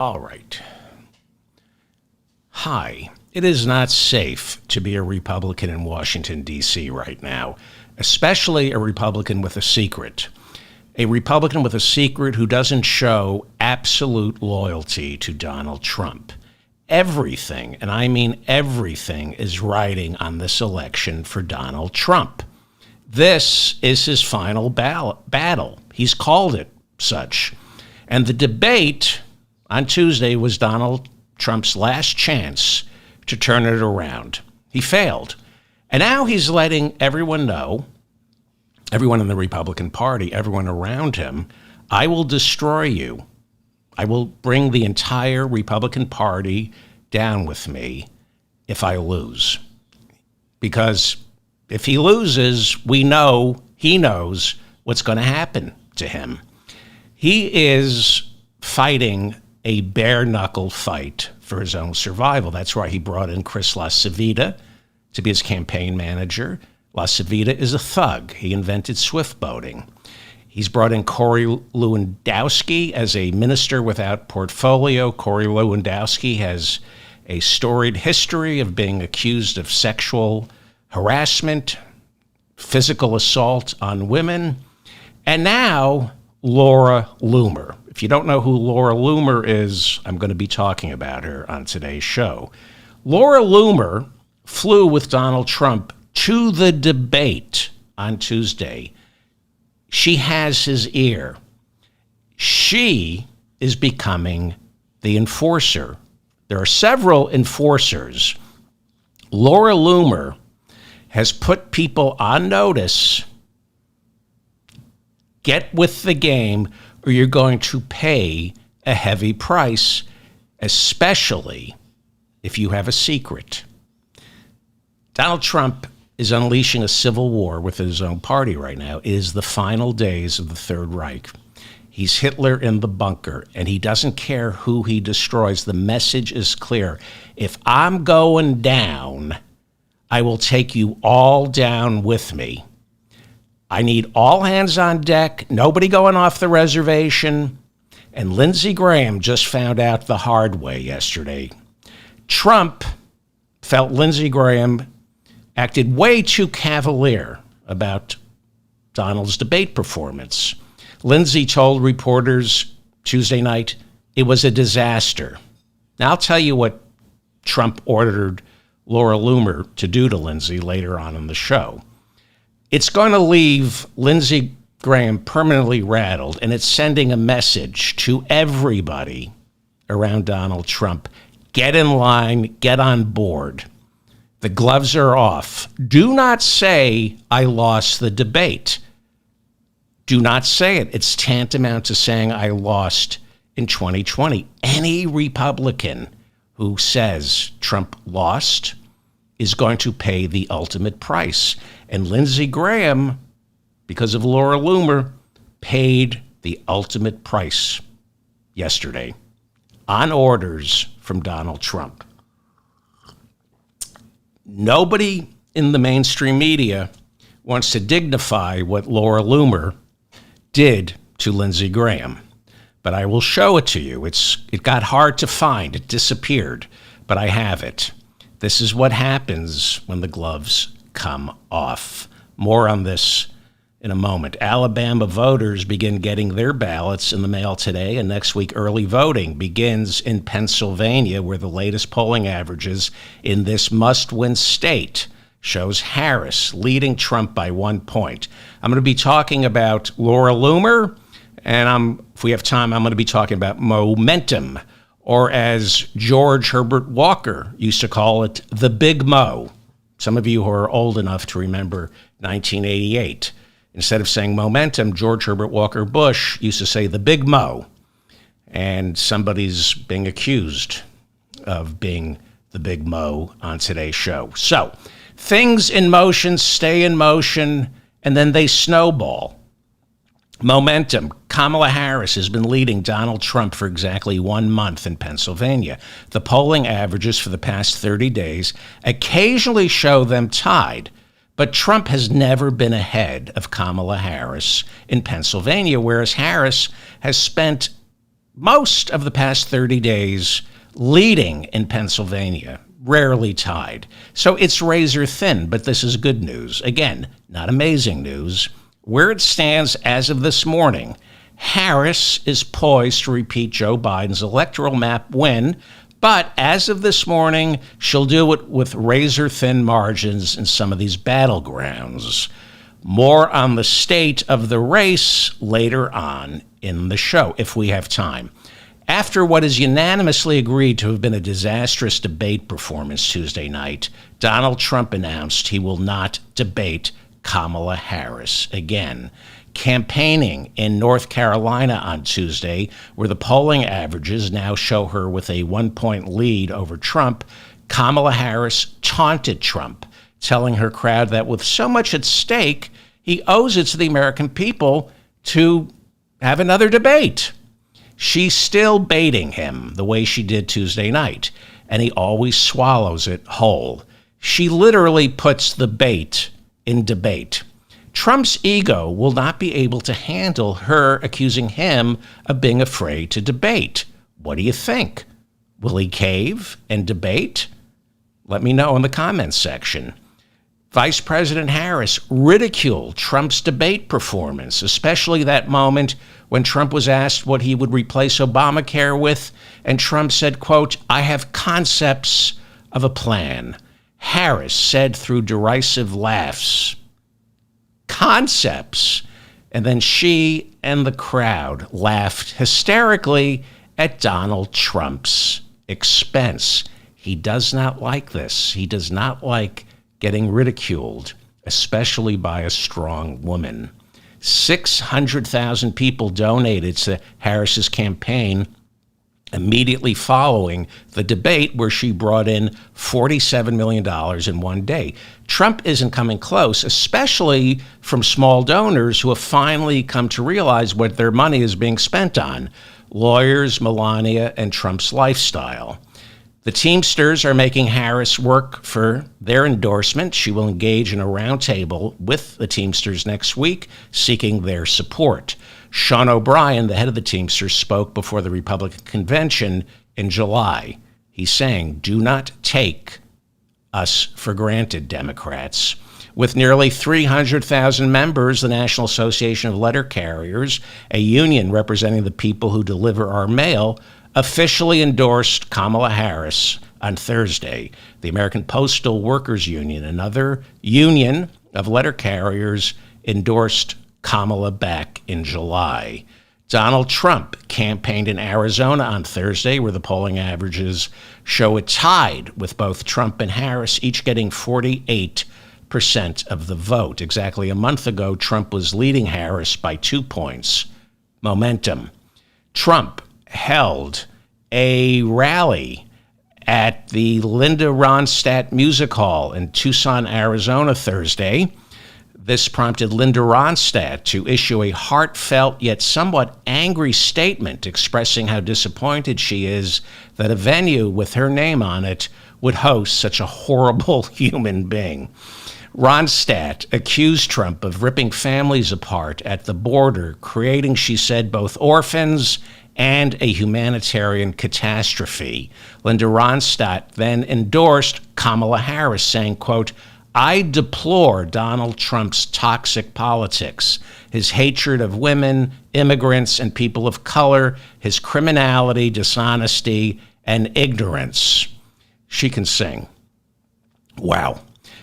All right. Hi. It is not safe to be a Republican in Washington, D.C. right now, especially a Republican with a secret. A Republican with a secret who doesn't show absolute loyalty to Donald Trump. Everything, and I mean everything, is riding on this election for Donald Trump. This is his final battle. He's called it such. And the debate on Tuesday was Donald Trump's last chance to turn it around. He failed. And now he's letting everyone know, everyone in the Republican Party, everyone around him, I will destroy you. I will bring the entire Republican Party down with me if I lose. Because if he loses, we know he knows what's going to happen to him. He is fighting a bare-knuckle fight for his own survival. That's why he brought in Chris LaCivita to be his campaign manager. LaCivita is a thug. He invented swift boating. He's brought in Corey Lewandowski as a minister without portfolio. Corey Lewandowski has a storied history of being accused of sexual harassment, physical assault on women. And now, Laura Loomer. If you don't know who Laura Loomer is, I'm going to be talking about her on today's show. Laura Loomer flew with Donald Trump to the debate on Tuesday. She has his ear. She is becoming the enforcer. There are several enforcers. Laura Loomer has put people on notice. Get with the game, or you're going to pay a heavy price, especially if you have a secret. Donald Trump is unleashing a civil war with his own party right now. It is the final days of the Third Reich. He's Hitler in the bunker, and he doesn't care who he destroys. The message is clear. If I'm going down, I will take you all down with me. I need all hands on deck, nobody going off the reservation. And Lindsey Graham just found out the hard way yesterday. Trump felt Lindsey Graham acted way too cavalier about Donald's debate performance. Lindsey told reporters Tuesday night it was a disaster. Now, I'll tell you what Trump ordered Laura Loomer to do to Lindsey later on in the show. It's going to leave Lindsey Graham permanently rattled, and it's sending a message to everybody around Donald Trump. Get in line, get on board. The gloves are off. Do not say, I lost the debate. Do not say it. It's tantamount to saying I lost in 2020. Any Republican who says Trump lost is going to pay the ultimate price. And Lindsey Graham, because of Laura Loomer, paid the ultimate price yesterday on orders from Donald Trump. Nobody in the mainstream media wants to dignify what Laura Loomer did to Lindsey Graham. But I will show it to you. It got hard to find. It disappeared. But I have it. This is what happens when the gloves come off. More on this in a moment. Alabama voters begin getting their ballots in the mail today, and next week early voting begins in Pennsylvania, where the latest polling averages in this must-win state shows Harris leading Trump by 1 point. I'm going to be talking about Laura Loomer, and if we have time, I'm going to be talking about momentum, or as George Herbert Walker used to call it, the Big Mo. Some of you who are old enough to remember 1988. Instead of saying momentum, George Herbert Walker Bush used to say the Big Mo. And somebody's being accused of being the Big Mo on today's show. So, things in motion stay in motion, and then they snowball. Momentum. Kamala Harris has been leading Donald Trump for exactly 1 month in Pennsylvania. The polling averages for the past 30 days occasionally show them tied, but Trump has never been ahead of Kamala Harris in Pennsylvania, whereas Harris has spent most of the past 30 days leading in Pennsylvania, rarely tied. So it's razor thin, but this is good news. Again, not amazing news. Where it stands as of this morning, Harris is poised to repeat Joe Biden's electoral map win, but as of this morning, she'll do it with razor-thin margins in some of these battlegrounds. More on the state of the race later on in the show, if we have time. After what is unanimously agreed to have been a disastrous debate performance Tuesday night, Donald Trump announced he will not debate Kamala Harris again. Campaigning in North Carolina on Tuesday, where the polling averages now show her with a 1-point lead over Trump, Kamala Harris taunted Trump, telling her crowd that with so much at stake, he owes it to the American people to have another debate. She's still baiting him the way she did Tuesday night, and he always swallows it whole. She literally puts the bait in debate. Trump's ego will not be able to handle her accusing him of being afraid to debate. What do you think? Will he cave and debate? Let me know in the comments section. Vice President Harris ridiculed Trump's debate performance, especially that moment when Trump was asked what he would replace Obamacare with, and Trump said, quote, "I have concepts of a plan." Harris said through derisive laughs, "Concepts." And then she and the crowd laughed hysterically at Donald Trump's expense. He does not like this. He does not like getting ridiculed, especially by a strong woman. 600,000 people donated to Harris's campaign immediately following the debate, where she brought in $47 million in one day. Trump isn't coming close, especially from small donors who have finally come to realize what their money is being spent on: lawyers, Melania, and Trump's lifestyle. The Teamsters are making Harris work for their endorsement. She will engage in a roundtable with the Teamsters next week, seeking their support. Sean O'Brien, the head of the Teamsters, spoke before the Republican convention in July. He's saying, "Do not take us for granted, Democrats." With nearly 300,000 members, the National Association of Letter Carriers, a union representing the people who deliver our mail, officially endorsed Kamala Harris on Thursday. The American Postal Workers Union, another union of letter carriers, endorsed Kamala back in July. Donald Trump campaigned in Arizona on Thursday, where the polling averages show it tied with both Trump and Harris, each getting 48% of the vote. Exactly a month ago, Trump was leading Harris by 2 points. Momentum. Trump held a rally at the Linda Ronstadt Music Hall in Tucson, Arizona, Thursday. This prompted Linda Ronstadt to issue a heartfelt yet somewhat angry statement expressing how disappointed she is that a venue with her name on it would host such a horrible human being. Ronstadt accused Trump of ripping families apart at the border, creating, she said, both orphans and a humanitarian catastrophe. Linda Ronstadt then endorsed Kamala Harris, saying, quote, "I deplore Donald Trump's toxic politics, his hatred of women, immigrants, and people of color, his criminality, dishonesty, and ignorance." She can sing. Wow.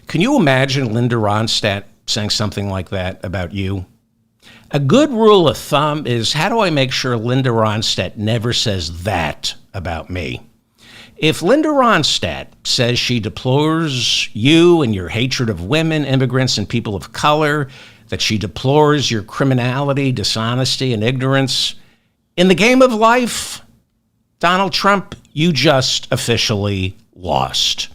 Can you imagine Linda Ronstadt saying something like that about you? A good rule of thumb is, how do I make sure Linda Ronstadt never says that about me? If Linda Ronstadt says she deplores you and your hatred of women, immigrants, and people of color, that she deplores your criminality, dishonesty, and ignorance, in the game of life, Donald Trump, you just officially lost.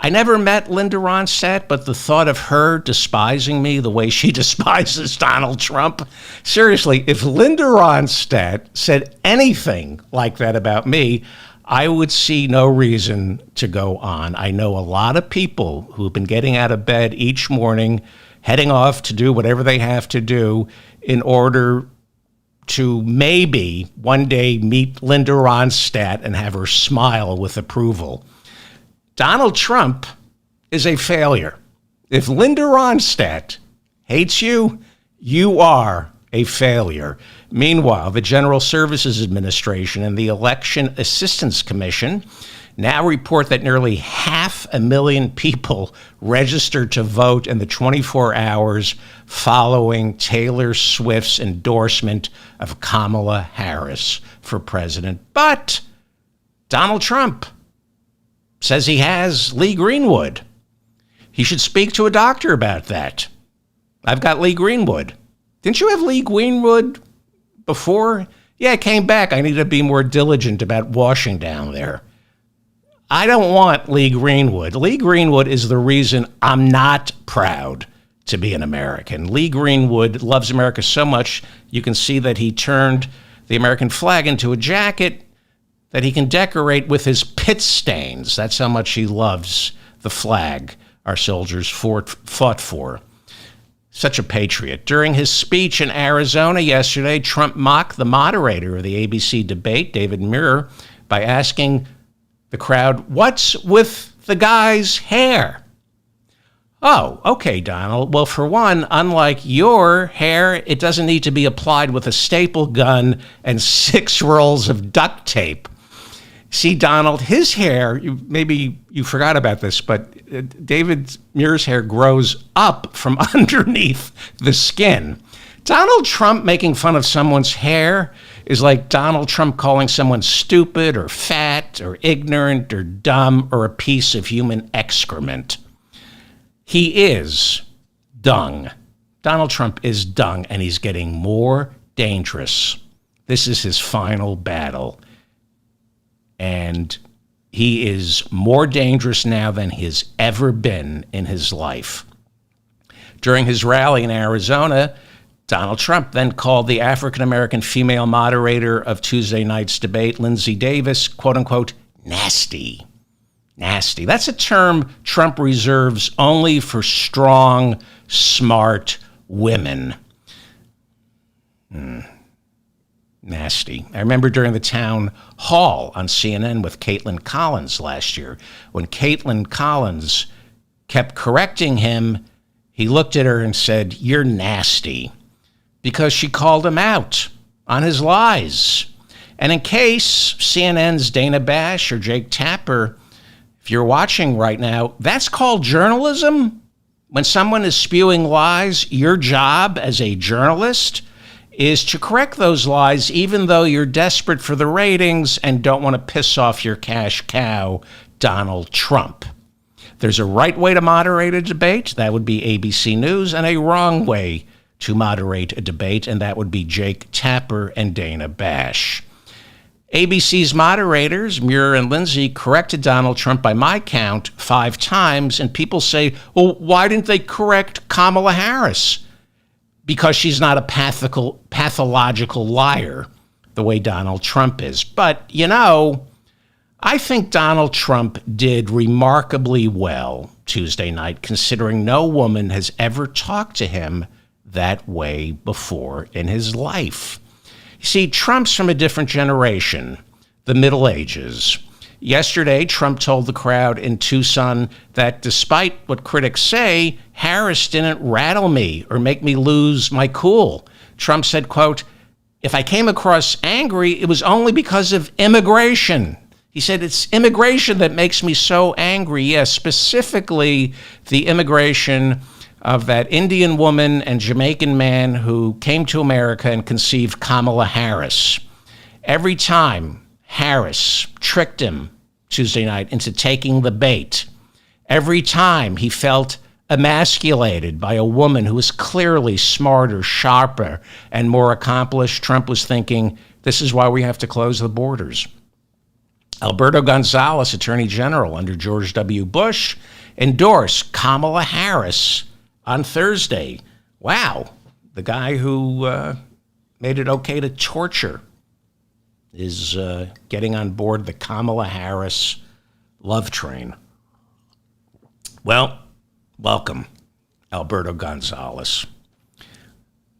I never met Linda Ronstadt, but the thought of her despising me the way she despises Donald Trump, seriously, if Linda Ronstadt said anything like that about me, I would see no reason to go on. I know a lot of people who've been getting out of bed each morning, heading off to do whatever they have to do in order to maybe one day meet Linda Ronstadt and have her smile with approval. Donald Trump is a failure. If Linda Ronstadt hates you, you are a failure. Meanwhile, the General Services Administration and the Election Assistance Commission now report that nearly 500,000 people registered to vote in the 24 hours following Taylor Swift's endorsement of Kamala Harris for president. But Donald Trump says he has Lee Greenwood. He should speak to a doctor about that. I've got Lee Greenwood. Didn't you have Lee Greenwood before? Yeah, I came back. I need to be more diligent about washing down there. I don't want Lee Greenwood. Lee Greenwood is the reason I'm not proud to be an American. Lee Greenwood loves America so much, you can see that he turned the American flag into a jacket that he can decorate with his pit stains. That's how much he loves the flag our soldiers fought for. Such a patriot. During his speech in Arizona yesterday, Trump mocked the moderator of the ABC debate, David Muir, by asking the crowd, "What's with the guy's hair?" Oh, okay, Donald. Well, for one, unlike your hair, it doesn't need to be applied with a staple gun and 6 rolls of duct tape. See, Donald, his hair, maybe you forgot about this, but David Muir's hair grows up from underneath the skin. Donald Trump making fun of someone's hair is like Donald Trump calling someone stupid or fat or ignorant or dumb or a piece of human excrement. He is dung. Donald Trump is dung, and he's getting more dangerous. This is his final battle. And he is more dangerous now than he's ever been in his life. During his rally in Arizona, Donald Trump then called the African-American female moderator of Tuesday night's debate, Lindsey Davis, quote unquote, nasty. Nasty. That's a term Trump reserves only for strong, smart women. Nasty. I remember during the town hall on CNN with Caitlin Collins last year, when Caitlin Collins kept correcting him, he looked at her and said, "You're nasty," because she called him out on his lies. And in case CNN's Dana Bash or Jake Tapper, if you're watching right now, that's called journalism. When someone is spewing lies, your job as a journalist is to correct those lies, even though you're desperate for the ratings and don't want to piss off your cash cow, Donald Trump. There's a right way to moderate a debate, that would be ABC News, and a wrong way to moderate a debate, and that would be Jake Tapper and Dana Bash. ABC's moderators, Muir and Lindsey, corrected Donald Trump by my count 5 times, and people say, well, why didn't they correct Kamala Harris? Because she's not a pathological liar the way Donald Trump is. But, you know, I think Donald Trump did remarkably well Tuesday night, considering no woman has ever talked to him that way before in his life. You see, Trump's from a different generation, the Middle Ages. Yesterday, Trump told the crowd in Tucson that despite what critics say, Harris didn't rattle me or make me lose my cool. Trump said, quote, "If I came across angry, it was only because of immigration." He said, "It's immigration that makes me so angry." Yes, specifically the immigration of that Indian woman and Jamaican man who came to America and conceived Kamala Harris. Every time Harris tricked him Tuesday night into taking the bait, every time he felt emasculated by a woman who was clearly smarter, sharper, and more accomplished, Trump was thinking, this is why we have to close the borders. Alberto Gonzales, Attorney General under George W. Bush, endorsed Kamala Harris on Thursday. Wow, the guy who made it okay to torture is getting on board the Kamala Harris love train. Well, welcome, Alberto Gonzales.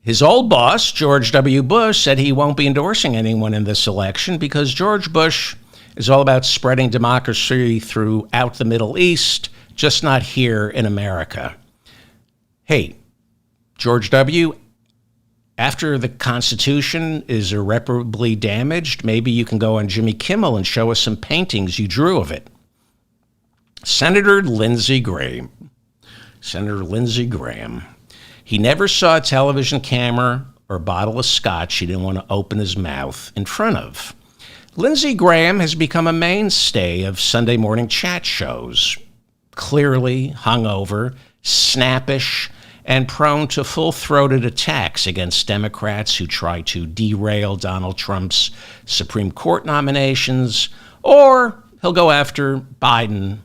His old boss, George W. Bush, said he won't be endorsing anyone in this election because George Bush is all about spreading democracy throughout the Middle East, just not here in America. Hey, George W., after the Constitution is irreparably damaged, maybe you can go on Jimmy Kimmel and show us some paintings you drew of it. Senator Lindsey Graham. He never saw a television camera or a bottle of scotch he didn't want to open his mouth in front of. Lindsey Graham has become a mainstay of Sunday morning chat shows. Clearly hungover, snappish, and prone to full-throated attacks against Democrats who try to derail Donald Trump's Supreme Court nominations, or he'll go after Biden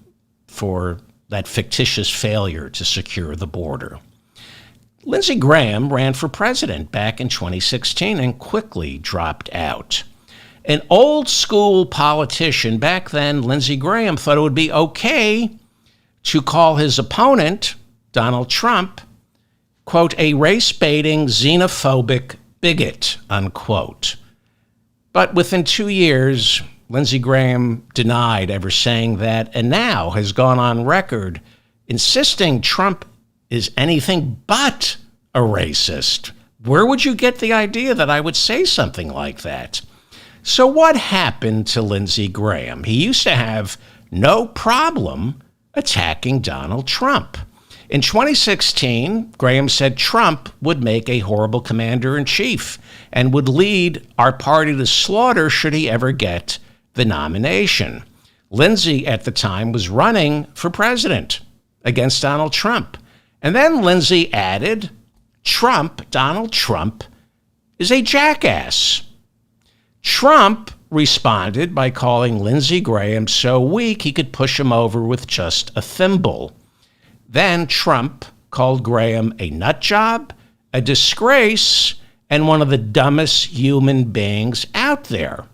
for that fictitious failure to secure the border. Lindsey Graham ran for president back in 2016 and quickly dropped out. An old-school politician back then, Lindsey Graham, thought it would be okay to call his opponent, Donald Trump, quote, a race-baiting, xenophobic bigot, unquote. But within 2 years, Lindsey Graham denied ever saying that, and now has gone on record insisting Trump is anything but a racist. Where would you get the idea that I would say something like that? So what happened to Lindsey Graham? He used to have no problem attacking Donald Trump. In 2016, Graham said Trump would make a horrible commander-in-chief and would lead our party to slaughter should he ever get the nomination. Lindsey, at the time, was running for president against Donald Trump. And then Lindsey added, Donald Trump, is a jackass. Trump responded by calling Lindsey Graham so weak he could push him over with just a thimble. Then Trump called Graham a nutjob, a disgrace, and one of the dumbest human beings out there.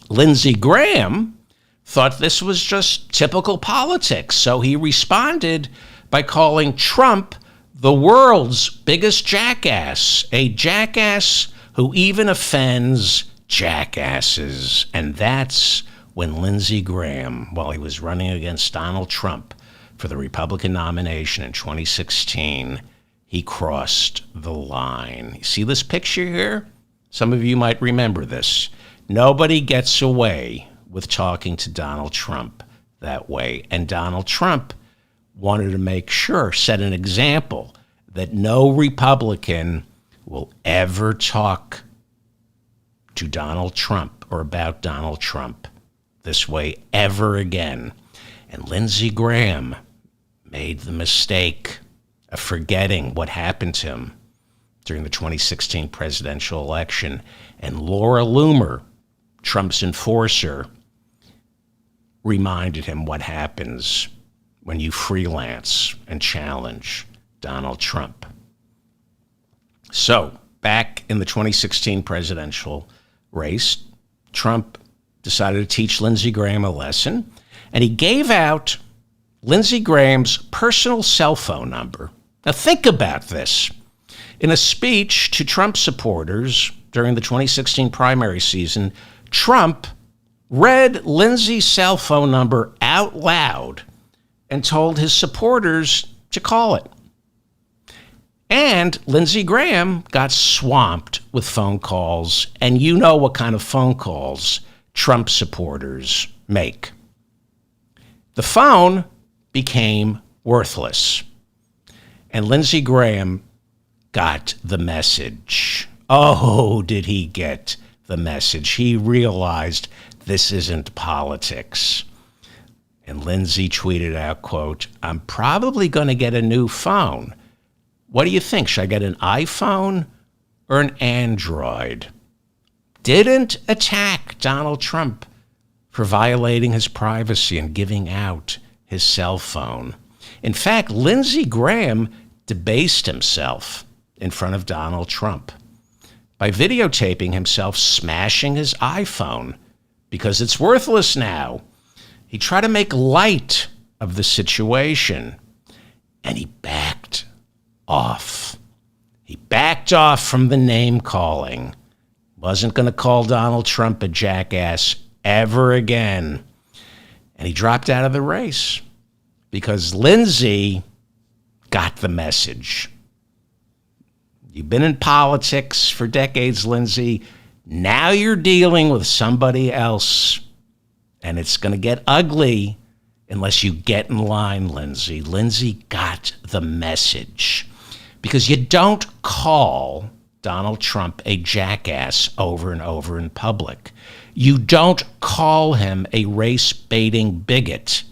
Lindsey Graham thought this was just typical politics, so he responded by calling Trump the world's biggest jackass, a jackass who even offends jackasses. And that's when Lindsey Graham, while he was running against Donald Trump for the Republican nomination in 2016, he crossed the line. You see this picture here? Some of you might remember this. Nobody gets away with talking to Donald Trump that way. And Donald Trump wanted to make sure, set an example, that no Republican will ever talk to Donald Trump or about Donald Trump this way ever again. And Lindsey Graham made the mistake of forgetting what happened to him during the 2016 presidential election. And Laura Loomer, Trump's enforcer, reminded him what happens when you freelance and challenge Donald Trump. So, back in the 2016 presidential race, Trump decided to teach Lindsey Graham a lesson, and he gave out Lindsey Graham's personal cell phone number. Now think about this. In a speech to Trump supporters during the 2016 primary season, Trump read Lindsey's cell phone number out loud and told his supporters to call it. And Lindsey Graham got swamped with phone calls, and you know what kind of phone calls Trump supporters make. The phone became worthless, and Lindsey Graham got the message. Oh, did he get the message? He realized this isn't politics. And Lindsey tweeted out, quote, I'm probably going to get a new phone. What do you think? Should I get an iPhone or an Android? Didn't attack Donald Trump for violating his privacy and giving out his cell phone. In fact, Lindsey Graham debased himself in front of Donald Trump by videotaping himself smashing his iPhone because it's worthless now. He tried to make light of the situation, and he backed off. He backed off from the name calling. Wasn't going to call Donald Trump a jackass ever again. And he dropped out of the race because Lindsey got the message. You've been in politics for decades, Lindsey. Now you're dealing with somebody else, and it's going to get ugly unless you get in line, Lindsey. Lindsey got the message because you don't call Donald Trump a jackass over and over in public. You don't call him a race-baiting bigot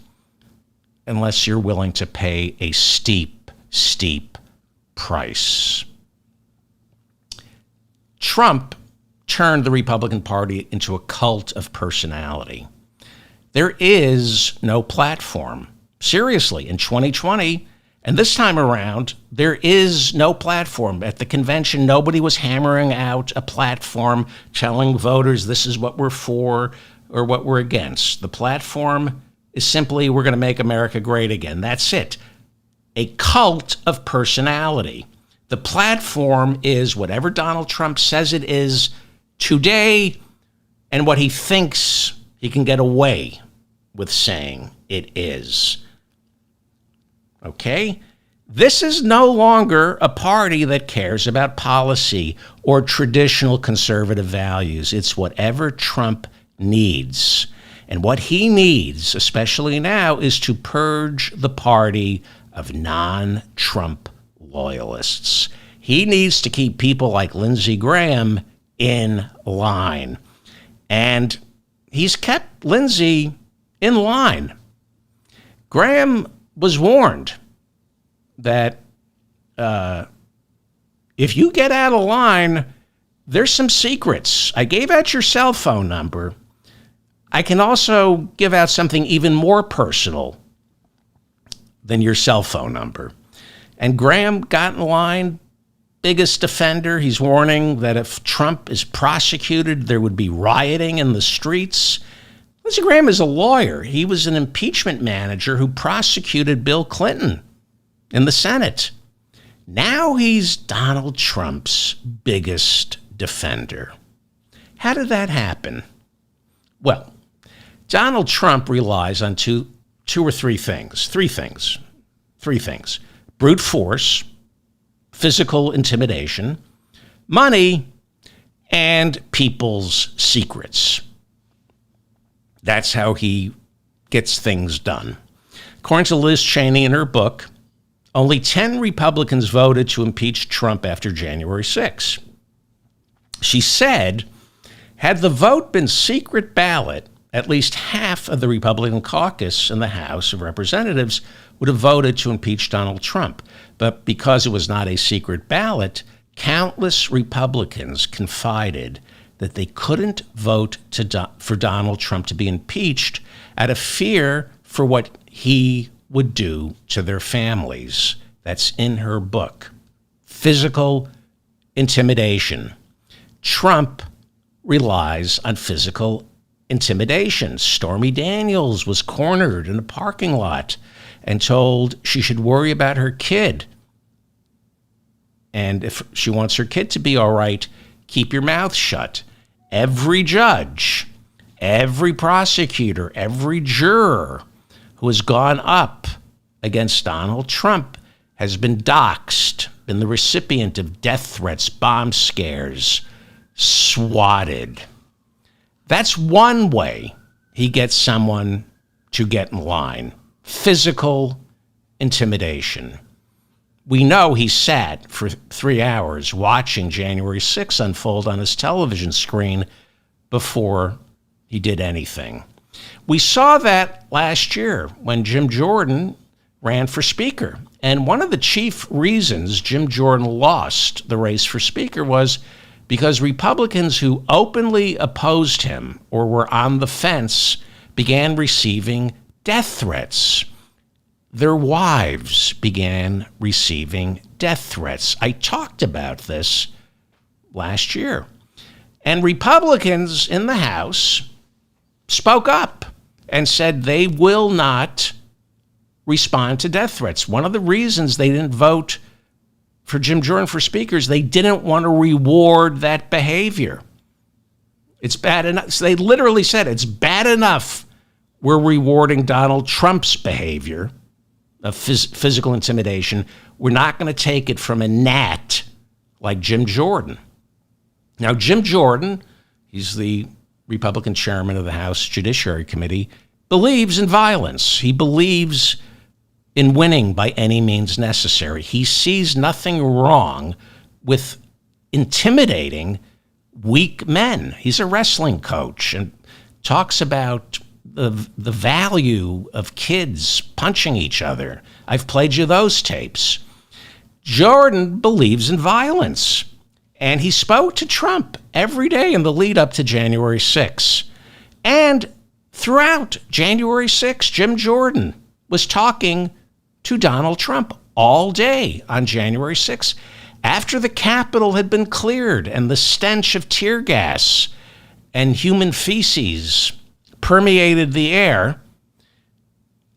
unless you're willing to pay a steep, steep price. Trump turned the Republican Party into a cult of personality. There is no platform. Seriously, in 2020, and this time around, there is no platform. At the convention, nobody was hammering out a platform telling voters this is what we're for or what we're against. The platform is simply, we're going to make America great again. That's it. A cult of personality. The platform is whatever Donald Trump says it is today and what he thinks he can get away with saying it is. Okay? This is no longer a party that cares about policy or traditional conservative values. It's whatever Trump needs. And what he needs, especially now, is to purge the party of non-Trump loyalists. He needs to keep people like Lindsey Graham in line. And he's kept Lindsey in line. Graham was warned that if you get out of line, there's some secrets. I gave out your cell phone number. I can also give out something even more personal than your cell phone number. And Graham got in line, biggest defender. He's warning that if Trump is prosecuted, there would be rioting in the streets. Lindsey Graham is a lawyer. He was an impeachment manager who prosecuted Bill Clinton in the Senate. Now he's Donald Trump's biggest defender. How did that happen? Well, Donald Trump relies on two or three things. Three things. Brute force, physical intimidation, money, and people's secrets. That's how he gets things done. According to Liz Cheney in her book, only 10 Republicans voted to impeach Trump after January 6. She said, had the vote been secret ballot, at least half of the Republican caucus in the House of Representatives would have voted to impeach Donald Trump. But because it was not a secret ballot, countless Republicans confided that they couldn't vote for Donald Trump to be impeached out of fear for what he would do to their families. That's in her book. Physical intimidation. Trump relies on physical intimidation. Stormy Daniels was cornered in a parking lot and told she should worry about her kid. And if she wants her kid to be all right, keep your mouth shut. Every judge, every prosecutor, every juror who has gone up against Donald Trump has been doxxed, been the recipient of death threats, bomb scares, swatted. That's one way he gets someone to get in line. Physical intimidation. We know he sat for 3 hours watching January 6 unfold on his television screen before he did anything. We saw that last year when Jim Jordan ran for Speaker. And one of the chief reasons Jim Jordan lost the race for Speaker was because Republicans who openly opposed him or were on the fence began receiving death threats. Their wives began receiving death threats. I talked about this last year. And Republicans in the House spoke up and said they will not respond to death threats. One of the reasons they didn't vote for Jim Jordan for speakers, they didn't want to reward that behavior. It's bad enough. So they literally said it's bad enough we're rewarding Donald Trump's behavior of physical intimidation. We're not going to take it from a gnat like Jim Jordan. Now, Jim Jordan, he's the Republican chairman of the House Judiciary Committee, believes in violence. He believes in winning by any means necessary. He sees nothing wrong with intimidating weak men. He's a wrestling coach and talks about the value of kids punching each other. I've played you those tapes. Jordan believes in violence, and he spoke to Trump every day in the lead up to January 6th. And throughout January 6th, Jim Jordan was talking to Donald Trump all day on January 6th. After the Capitol had been cleared and the stench of tear gas and human feces permeated the air,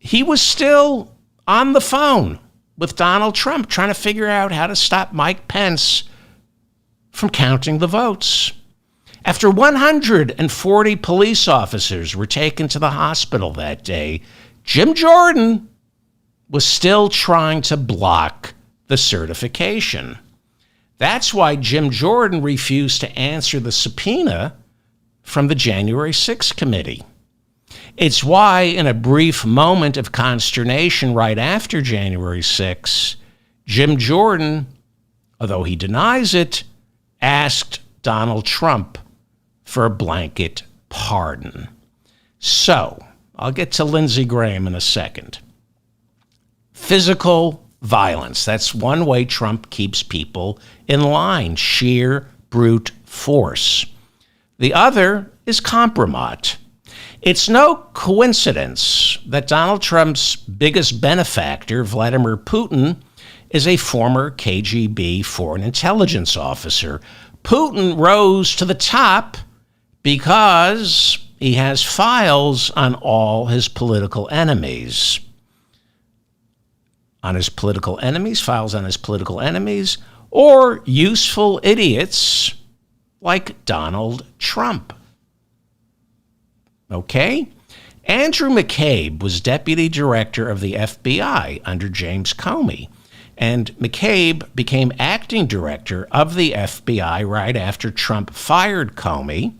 he was still on the phone with Donald Trump trying to figure out how to stop Mike Pence from counting the votes. After 140 police officers were taken to the hospital that day, Jim Jordan was still trying to block the certification. That's why Jim Jordan refused to answer the subpoena from the January 6th committee. It's why, in a brief moment of consternation right after January 6th, Jim Jordan, although he denies it, asked Donald Trump for a blanket pardon. So, I'll get to Lindsey Graham in a second. Physical violence. That's one way Trump keeps people in line. Sheer brute force. The other is kompromat. It's no coincidence that Donald Trump's biggest benefactor, Vladimir Putin, is a former KGB foreign intelligence officer. Putin rose to the top because he has files on all his political enemies. Files on his political enemies, or useful idiots like Donald Trump. Okay? Andrew McCabe was deputy director of the FBI under James Comey, and McCabe became acting director of the FBI right after Trump fired Comey,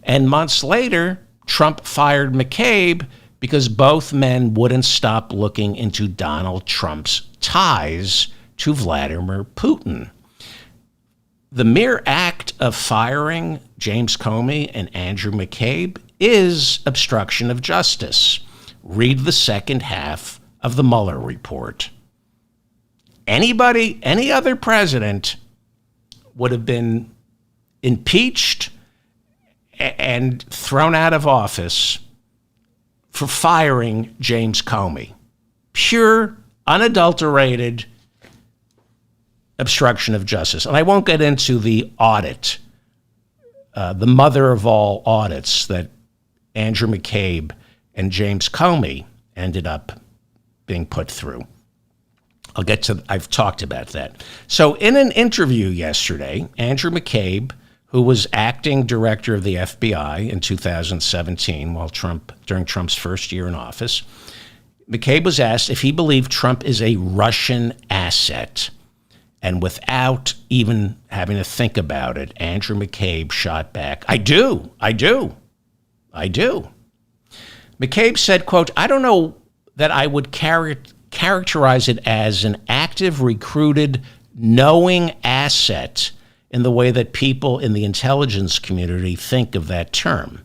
and months later, Trump fired McCabe because both men wouldn't stop looking into Donald Trump's ties to Vladimir Putin. The mere act of firing James Comey and Andrew McCabe is obstruction of justice. Read the second half of the Mueller report. Any other president would have been impeached and thrown out of office for firing James Comey. Pure, unadulterated obstruction of justice. And I won't get into the audit, the mother of all audits that Andrew McCabe and James Comey ended up being put through. I've talked about that. So in an interview yesterday, Andrew McCabe, who was acting director of the FBI in 2017 during Trump's first year in office, McCabe was asked if he believed Trump is a Russian asset. And without even having to think about it, Andrew McCabe shot back, I do. McCabe said, quote, I don't know that I would characterize it as an active, recruited, knowing asset in the way that people in the intelligence community think of that term.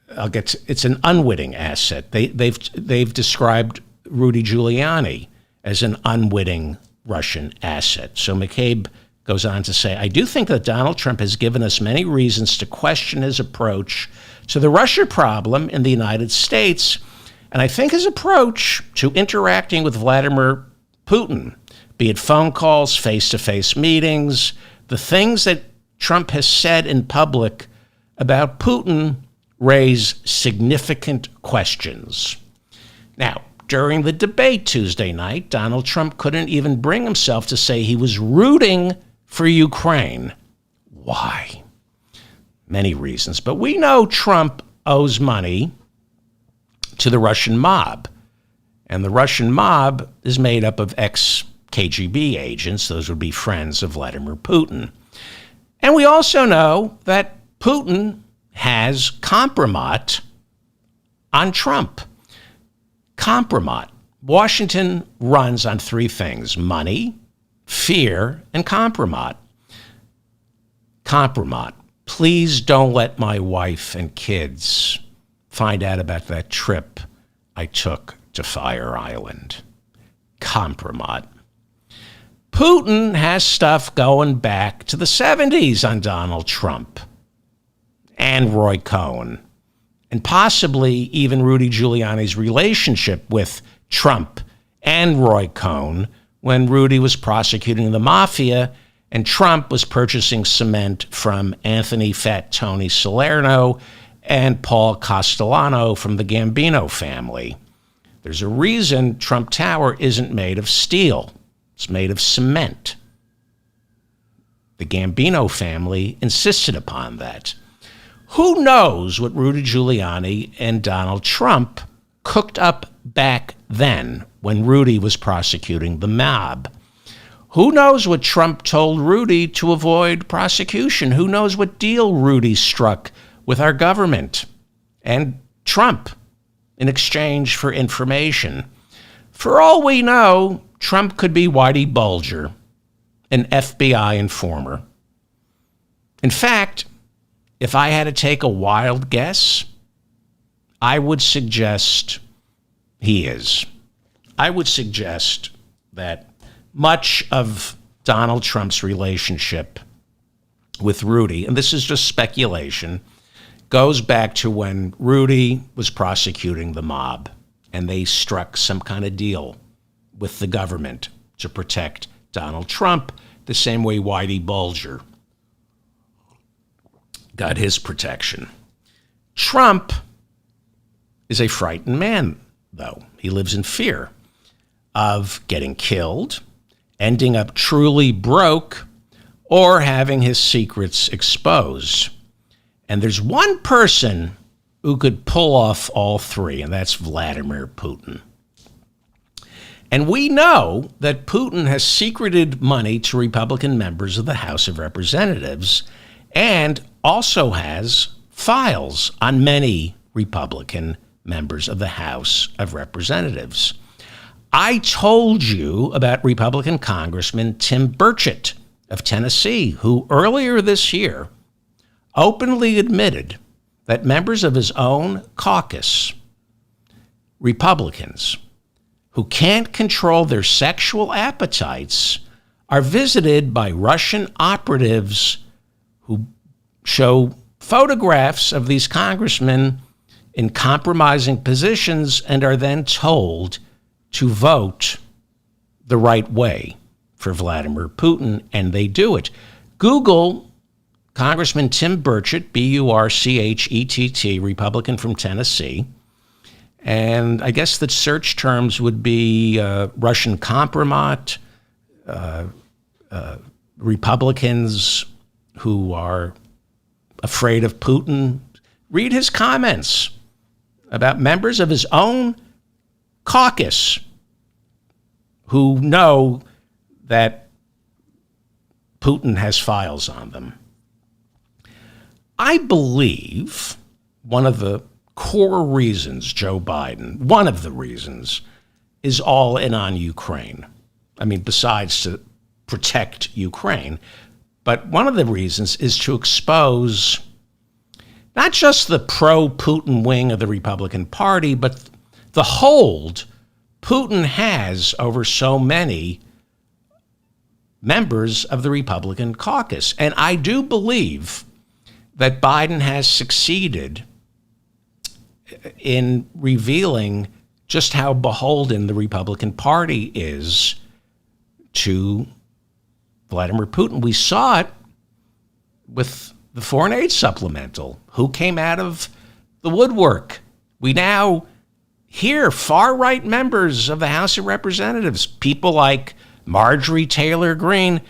It's an unwitting asset. They've described Rudy Giuliani as an unwitting Russian asset. So McCabe goes on to say, I do think that Donald Trump has given us many reasons to question his approach to the Russia problem in the United States, and I think his approach to interacting with Vladimir Putin, be it phone calls, face-to-face meetings, the things that Trump has said in public about Putin raise significant questions. Now, during the debate Tuesday night, Donald Trump couldn't even bring himself to say he was rooting for Ukraine. Why? Many reasons, but we know Trump owes money to the Russian mob. And the Russian mob is made up of ex-KGB agents. Those would be friends of Vladimir Putin. And we also know that Putin has kompromat on Trump. Kompromat. Washington runs on three things: money, fear, and kompromat. Kompromat. Please don't let my wife and kids find out about that trip I took to Fire Island. Kompromat. Putin has stuff going back to the 70s on Donald Trump and Roy Cohn, and possibly even Rudy Giuliani's relationship with Trump and Roy Cohn when Rudy was prosecuting the mafia and Trump was purchasing cement from Anthony Fat Tony Salerno and Paul Castellano from the Gambino family. There's a reason Trump Tower isn't made of steel. It's made of cement. The Gambino family insisted upon that. Who knows what Rudy Giuliani and Donald Trump cooked up back then when Rudy was prosecuting the mob? Who knows what Trump told Rudy to avoid prosecution? Who knows what deal Rudy struck with our government and Trump in exchange for information? For all we know, Trump could be Whitey Bulger, an FBI informer. In fact, if I had to take a wild guess, I would suggest he is. I would suggest that much of Donald Trump's relationship with Rudy, and this is just speculation, goes back to when Rudy was prosecuting the mob and they struck some kind of deal with the government to protect Donald Trump the same way Whitey Bulger got his protection. Trump is a frightened man, though. He lives in fear of getting killed, ending up truly broke, or having his secrets exposed. And there's one person who could pull off all three, and that's Vladimir Putin. And we know that Putin has secreted money to Republican members of the House of Representatives and also has files on many Republican members of the House of Representatives. I told you about Republican Congressman Tim Burchett of Tennessee, who earlier this year openly admitted that members of his own caucus, Republicans, who can't control their sexual appetites, are visited by Russian operatives who show photographs of these congressmen in compromising positions and are then told to vote the right way for Vladimir Putin, and they do it. Google Congressman Tim Burchett, B-U-R-C-H-E-T-T, Republican from Tennessee, and I guess the search terms would be Russian kompromat, Republicans who are afraid of Putin. Read his comments about members of his own caucus who know that Putin has files on them. I believe one of the core reasons Joe Biden, one of the reasons, is all in on Ukraine. I mean, besides to protect Ukraine, but one of the reasons is to expose not just the pro-Putin wing of the Republican Party, but the hold Putin has over so many members of the Republican caucus. And I do believe that Biden has succeeded in revealing just how beholden the Republican Party is to Vladimir Putin. We saw it with the foreign aid supplemental. Who came out of the woodwork? We now hear far-right members of the House of Representatives, people like Marjorie Taylor Greene,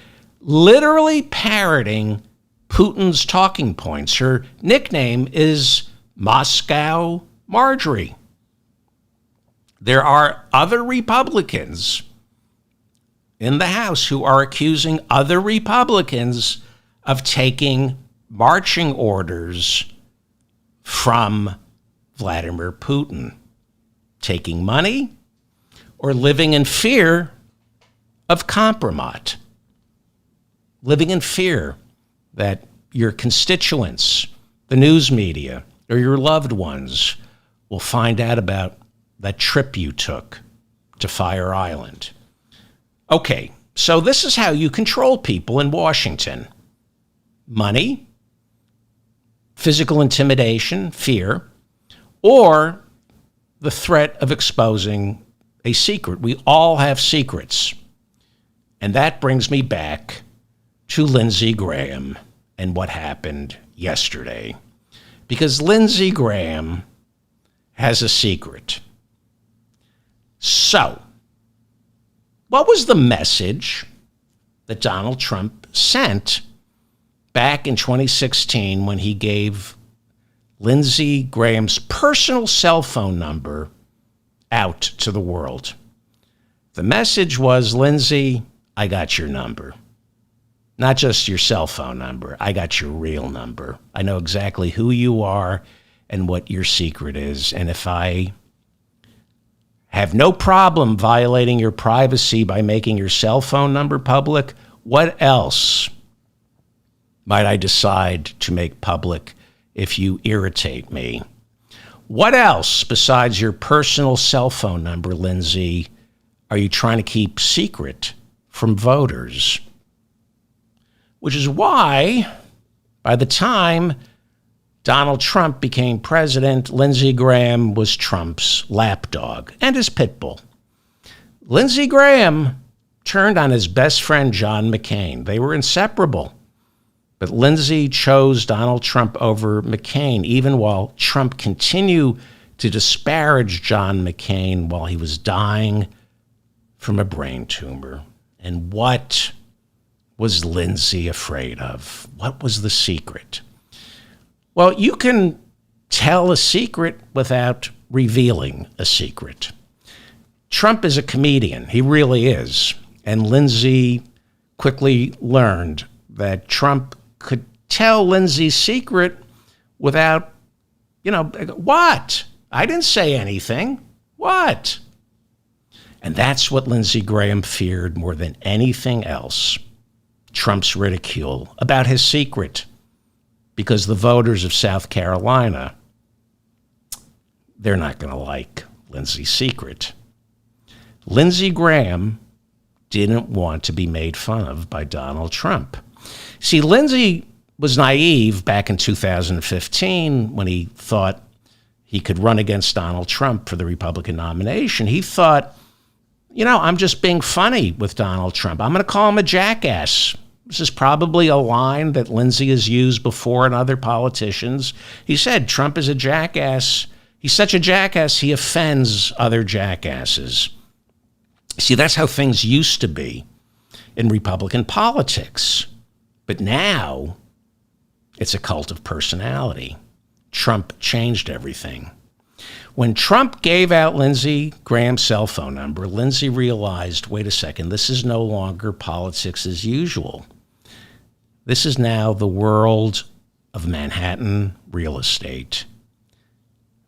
literally parroting Putin's talking points. Her nickname is Moscow Marjorie. There are other Republicans in the House who are accusing other Republicans of taking marching orders from Vladimir Putin, taking money, or living in fear of kompromat, living in fear that your constituents, the news media, or your loved ones will find out about that trip you took to Fire Island. Okay, so this is how you control people in Washington. Money, physical intimidation, fear, or the threat of exposing a secret. We all have secrets. And that brings me back to Lindsey Graham and what happened yesterday. Because Lindsey Graham has a secret. So, what was the message that Donald Trump sent back in 2016 when he gave Lindsey Graham's personal cell phone number out to the world? The message was, Lindsey, I got your number. Not just your cell phone number. I got your real number. I know exactly who you are and what your secret is. And if I have no problem violating your privacy by making your cell phone number public, what else might I decide to make public if you irritate me? What else besides your personal cell phone number, Lindsey, are you trying to keep secret from voters? Which is why, by the time Donald Trump became president, Lindsey Graham was Trump's lapdog and his pit bull. Lindsey Graham turned on his best friend, John McCain. They were inseparable. But Lindsey chose Donald Trump over McCain, even while Trump continued to disparage John McCain while he was dying from a brain tumor. And what was Lindsey afraid of? What was the secret? Well, you can tell a secret without revealing a secret. Trump is a comedian. He really is. And Lindsey quickly learned that Trump could tell Lindsey's secret without, what? I didn't say anything. What? And that's what Lindsey Graham feared more than anything else. Trump's ridicule about his secret. Because the voters of South Carolina, they're not going to like Lindsey's secret. Lindsey Graham didn't want to be made fun of by Donald Trump. See, Lindsey was naive back in 2015 when he thought he could run against Donald Trump for the Republican nomination. He thought, I'm just being funny with Donald Trump. I'm going to call him a jackass. This is probably a line that Lindsey has used before in other politicians. He said, Trump is a jackass. He's such a jackass, he offends other jackasses. See, that's how things used to be in Republican politics. But now it's a cult of personality. Trump changed everything. When Trump gave out Lindsey Graham's cell phone number, Lindsey realized, wait a second, this is no longer politics as usual. This is now the world of Manhattan real estate.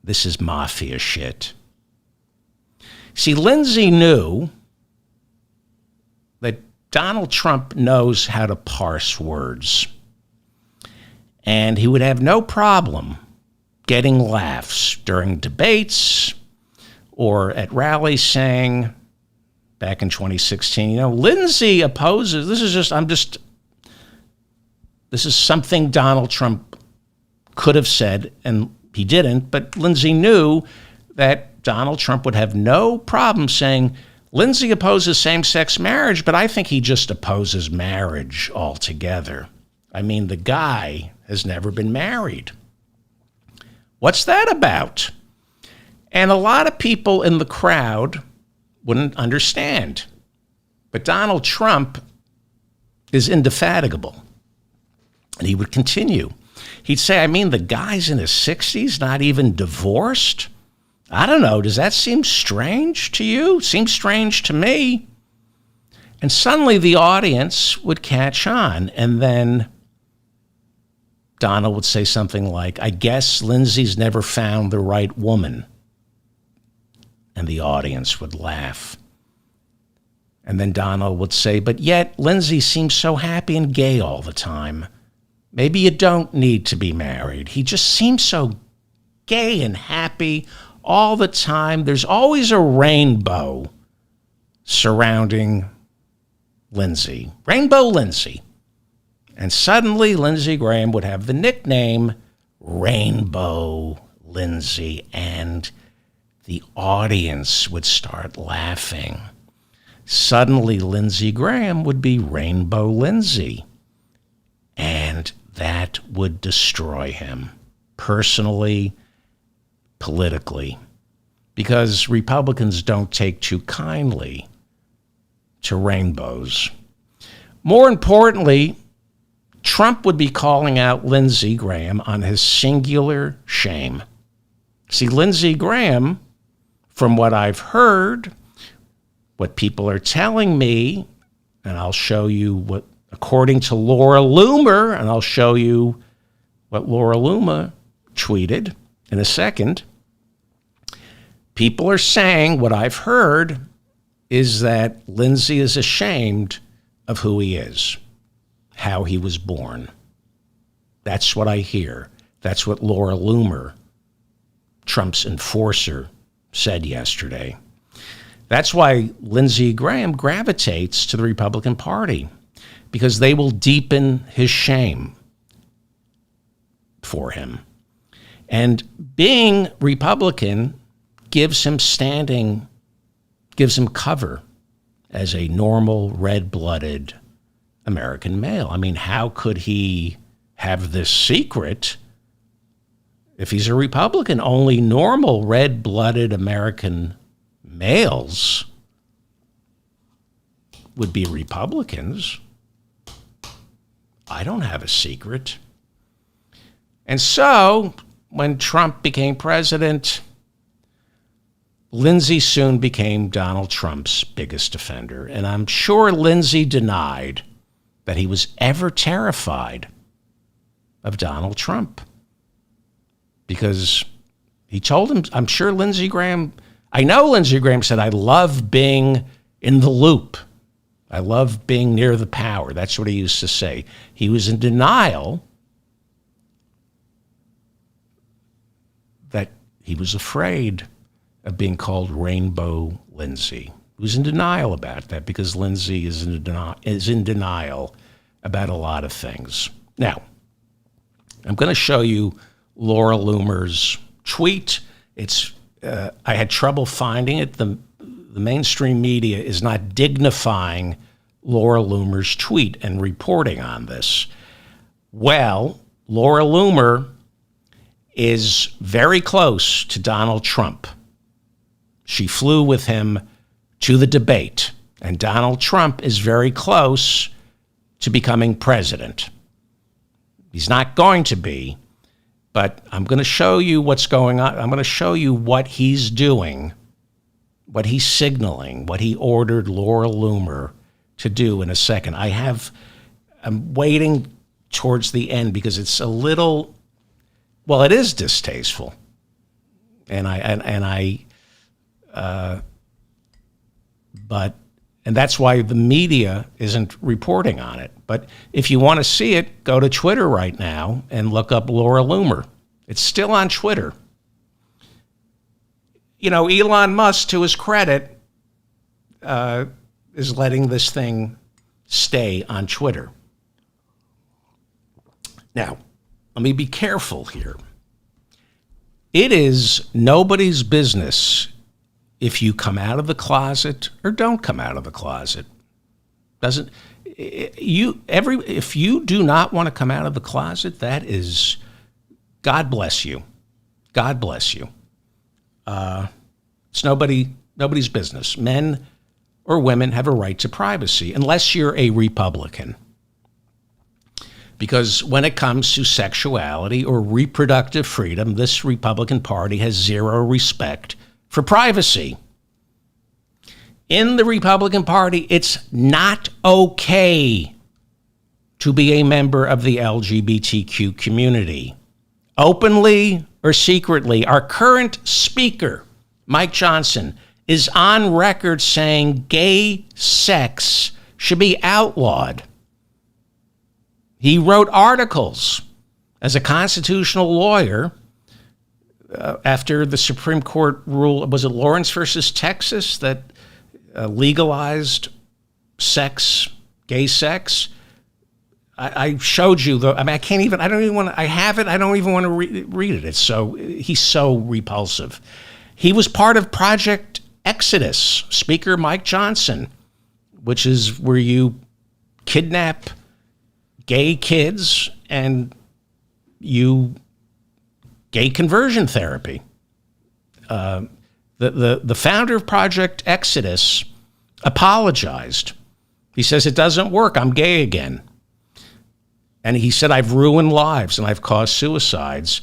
This is mafia shit. See, Lindsey knew that Donald Trump knows how to parse words. And he would have no problem getting laughs during debates or at rallies saying, back in 2016, Lindsey opposes, this is something Donald Trump could have said, and he didn't, but Lindsey knew that Donald Trump would have no problem saying, Lindsey opposes same-sex marriage, but I think he just opposes marriage altogether. I mean, the guy has never been married. What's that about? And a lot of people in the crowd wouldn't understand. But Donald Trump is indefatigable. And he would continue. He'd say, I mean, the guy's in his 60s, not even divorced? I don't know. Does that seem strange to you? Seems strange to me. And suddenly the audience would catch on. And then Donald would say something like, I guess Lindsey's never found the right woman. And the audience would laugh. And then Donald would say, but yet Lindsey seems so happy and gay all the time. Maybe you don't need to be married. He just seems so gay and happy all the time. There's always a rainbow surrounding Lindsey. Rainbow Lindsey. And suddenly Lindsey Graham would have the nickname Rainbow Lindsey, and the audience would start laughing. Suddenly Lindsey Graham would be Rainbow Lindsey, and that would destroy him personally, politically, because Republicans don't take too kindly to rainbows. More importantly, Trump would be calling out Lindsey Graham on his singular shame. See, Lindsey Graham, from what I've heard, what people are telling me, and I'll show you what, according to Laura Loomer, and I'll show you what Laura Loomer tweeted in a second. People are saying what I've heard is that Lindsey is ashamed of who he is, how he was born. That's what I hear. That's what Laura Loomer, Trump's enforcer, said yesterday. That's why Lindsey Graham gravitates to the Republican Party, because they will deepen his shame for him. And being Republican gives him standing, gives him cover as a normal, red-blooded American male. I mean, how could he have this secret if he's a Republican? Only normal, red-blooded American males would be Republicans. I don't have a secret. And so, when Trump became president, Lindsey soon became Donald Trump's biggest defender. And I'm sure Lindsey denied that he was ever terrified of Donald Trump. Because he told him, I'm sure Lindsey Graham, I know Lindsey Graham said, I love being in the loop. I love being near the power. That's what he used to say. He was in denial that he was afraid of being called Rainbow Lindsey. He was in denial about that because Lindsey is in denial about a lot of things. Now, I'm going to show you Laura Loomer's tweet. It's I had trouble finding it. The mainstream media is not dignifying Laura Loomer's tweet and reporting on this. Well, Laura Loomer is very close to Donald Trump. She flew with him to the debate, and Donald Trump is very close to becoming president. He's not going to be, but I'm going to show you what's going on. I'm going to show you what he's doing, what he's signaling, what he ordered Laura Loomer to do in a second. I'm waiting towards the end because it's a little, well, it is distasteful. And that's why the media isn't reporting on it. But if you want to see it, go to Twitter right now and look up Laura Loomer. It's still on Twitter. You know, Elon Musk, to his credit, is letting this thing stay on Twitter. Now, let me be careful here. It is nobody's business if you come out of the closet or don't come out of the closet. If you do not want to come out of the closet, that is, God bless you. God bless you. It's nobody's business. Men or women have a right to privacy, unless you're a Republican. Because when it comes to sexuality or reproductive freedom, this Republican Party has zero respect for privacy. In the Republican Party, it's not okay to be a member of the LGBTQ community, openly or secretly. Our current speaker, Mike Johnson, is on record saying gay sex should be outlawed. He wrote articles as a constitutional lawyer after the Supreme Court ruled, was it Lawrence versus Texas, that legalized sex, gay sex. I showed you I don't even want to, I have it, I don't even want to read it. He's so repulsive. He was part of Project Exodus, Speaker Mike Johnson, which is where you kidnap gay kids and you gay conversion therapy. The founder of Project Exodus apologized. He says, it doesn't work, I'm gay again. And he said, I've ruined lives and I've caused suicides.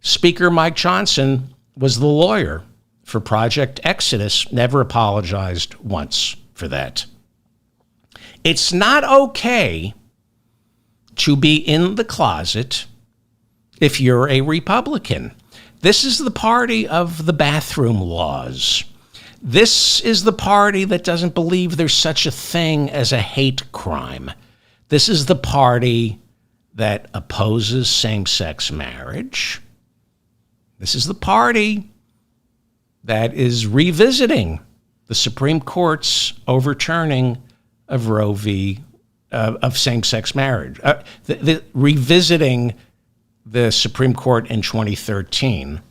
Speaker Mike Johnson was the lawyer for Project Exodus, never apologized once for that. It's not okay to be in the closet if you're a Republican. This is the party of the bathroom laws. This is the party that doesn't believe there's such a thing as a hate crime. This is the party that opposes same-sex marriage. This is the party that is revisiting the Supreme Court's overturning of Roe v. Of same-sex marriage, revisiting the Supreme Court in 2013,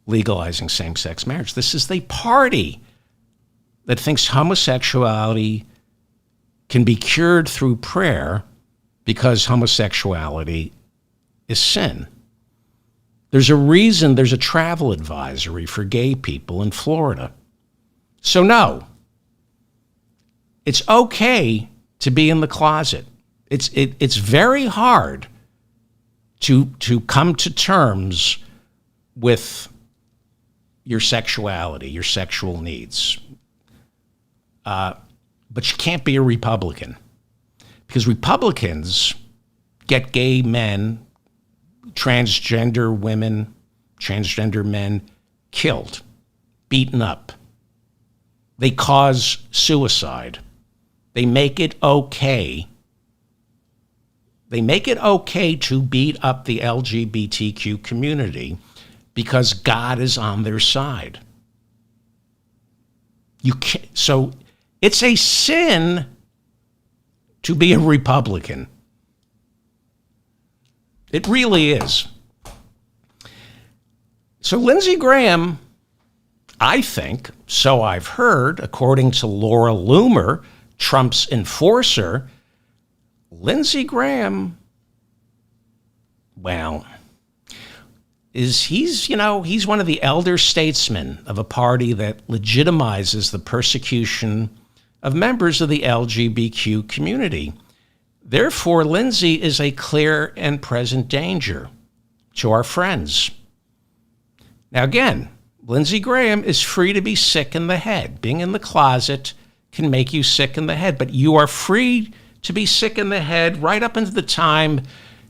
legalizing same-sex marriage. This is the party that thinks homosexuality can be cured through prayer because homosexuality is sin. There's a reason there's a travel advisory for gay people in Florida. So no, it's okay to be in the closet. It's very hard to come to terms with your sexuality, your sexual needs. But you can't be a Republican, because Republicans get gay men, transgender women, transgender men killed, beaten up. They cause suicide. They make it okay. They make it okay to beat up the LGBTQ community because God is on their side. So it's a sin to be a Republican. It really is. So Lindsey Graham, I think, so I've heard, according to Laura Loomer, Trump's enforcer, Lindsey Graham, well, he's one of the elder statesmen of a party that legitimizes the persecution of members of the LGBTQ community. Therefore, Lindsey is a clear and present danger to our friends. Now, again, Lindsey Graham is free to be sick in the head. Being in the closet can make you sick in the head, but you are free to be sick in the head right up until the time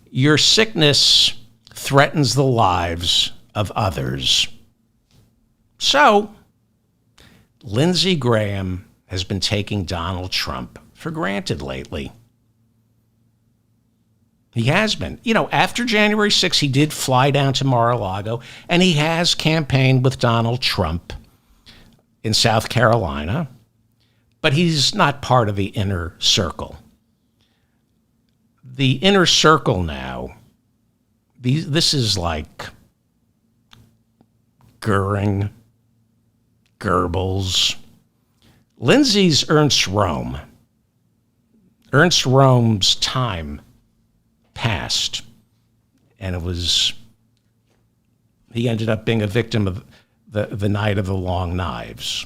your sickness threatens the lives of others. So, Lindsey Graham has been taking Donald Trump for granted lately. He has been. After January 6th, he did fly down to Mar-a-Lago, and he has campaigned with Donald Trump in South Carolina, but he's not part of the inner circle. The inner circle now, this is like Goering, Goebbels. Lindsey's Ernst Röhm. Ernst Röhm's time passed, and he ended up being a victim of the night of the long knives.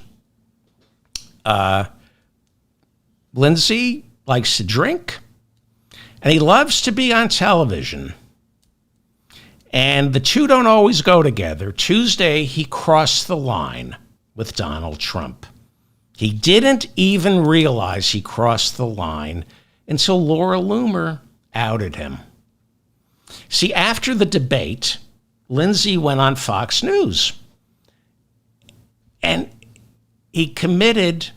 Lindsey likes to drink, and he loves to be on television. And the two don't always go together. Tuesday, he crossed the line with Donald Trump. He didn't even realize he crossed the line until Laura Loomer outed him. See, after the debate, Lindsey went on Fox News, and he committed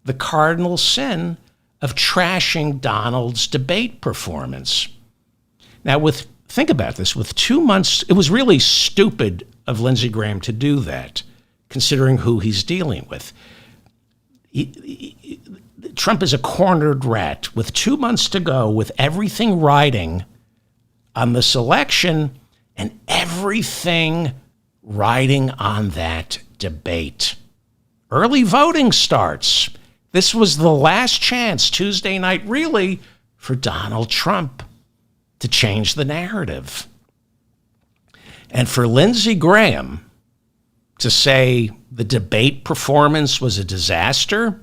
the cardinal sin of trashing Donald's debate performance. Now, think about this. With 2 months, it was really stupid of Lindsey Graham to do that, considering who he's dealing with. Trump is a cornered rat. With 2 months to go, with everything riding on this election and everything riding on that debate. Early voting starts. This was the last chance Tuesday night, really, for Donald Trump to change the narrative. And for Lindsey Graham to say the debate performance was a disaster,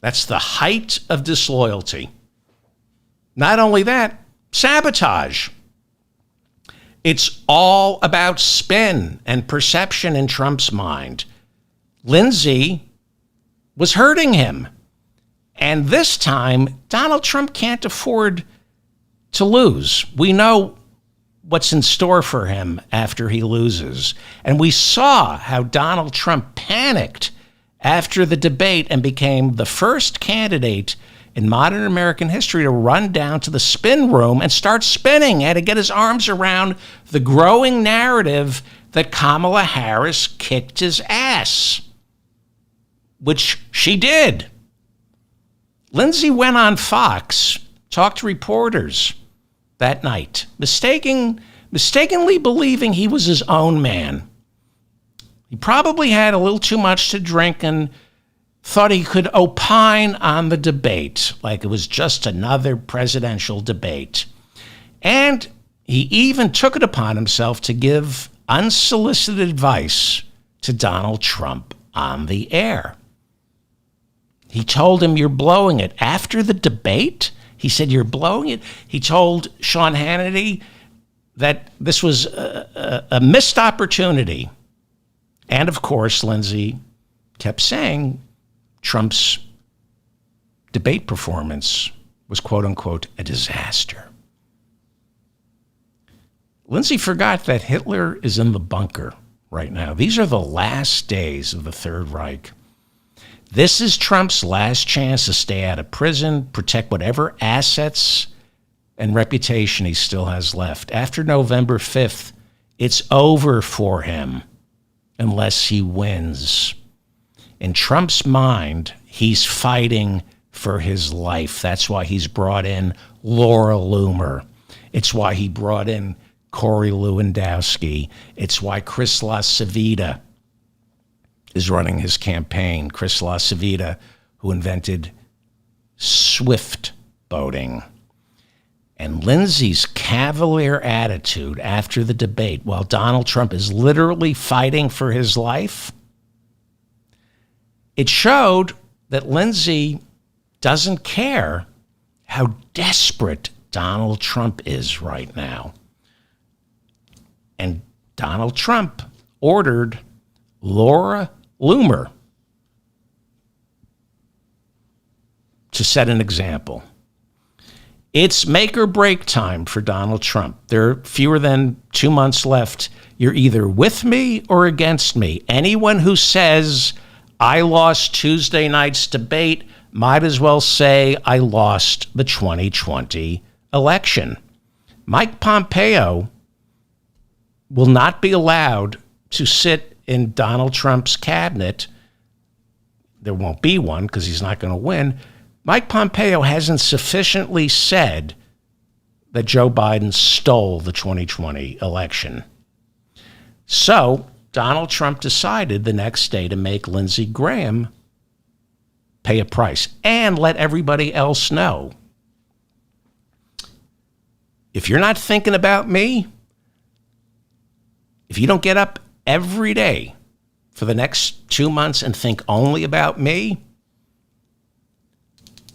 that's the height of disloyalty. Not only that, sabotage. It's all about spin and perception in Trump's mind. Lindsey was hurting him. And this time, Donald Trump can't afford to lose. We know what's in store for him after he loses. And we saw how Donald Trump panicked after the debate and became the first candidate in modern American history to run down to the spin room and start spinning and to get his arms around the growing narrative that Kamala Harris kicked his ass, which she did. Lindsey went on Fox, talked to reporters that night, mistakenly believing he was his own man. He probably had a little too much to drink and thought he could opine on the debate like it was just another presidential debate. And he even took it upon himself to give unsolicited advice to Donald Trump on the air. He told him, "You're blowing it." After the debate, he said, "You're blowing it." He told Sean Hannity that this was a missed opportunity. And of course, Lindsey kept saying Trump's debate performance was, quote unquote, a disaster. Lindsey forgot that Hitler is in the bunker right now. These are the last days of the Third Reich. This is Trump's last chance to stay out of prison, protect whatever assets and reputation he still has left. After November 5th, it's over for him unless he wins. In Trump's mind, he's fighting for his life. That's why he's brought in Laura Loomer. It's why he brought in Corey Lewandowski. It's why Chris LaCivita is running his campaign. Chris LaCivita, who invented swift boating. And Lindsey's cavalier attitude after the debate, while Donald Trump is literally fighting for his life, it showed that Lindsey doesn't care how desperate Donald Trump is right now. And Donald Trump ordered Laura Loomer to set an example. It's make or break time for Donald Trump. There are fewer than 2 months left. You're either with me or against me. Anyone who says, I lost Tuesday night's debate, might as well say I lost the 2020 election. Mike Pompeo will not be allowed to sit in Donald Trump's cabinet. There won't be one because he's not going to win. Mike Pompeo hasn't sufficiently said that Joe Biden stole the 2020 election. So Donald Trump decided the next day to make Lindsey Graham pay a price and let everybody else know. If you're not thinking about me, if you don't get up every day for the next 2 months and think only about me,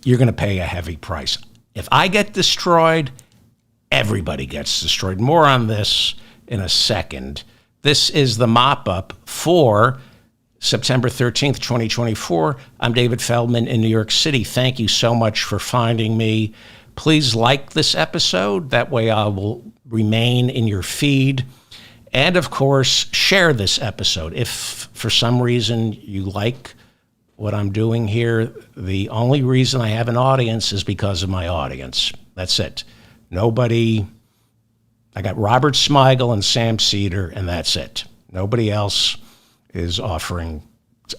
you're going to pay a heavy price. If I get destroyed, everybody gets destroyed. More on this in a second. This is the mop-up for September 13th, 2024. I'm David Feldman in New York City. Thank you so much for finding me. Please like this episode. That way I will remain in your feed. And, of course, share this episode. If for some reason you like what I'm doing here, the only reason I have an audience is because of my audience. That's it. Nobody, I got Robert Smigel and Sam Cedar, and that's it. Nobody else is offering,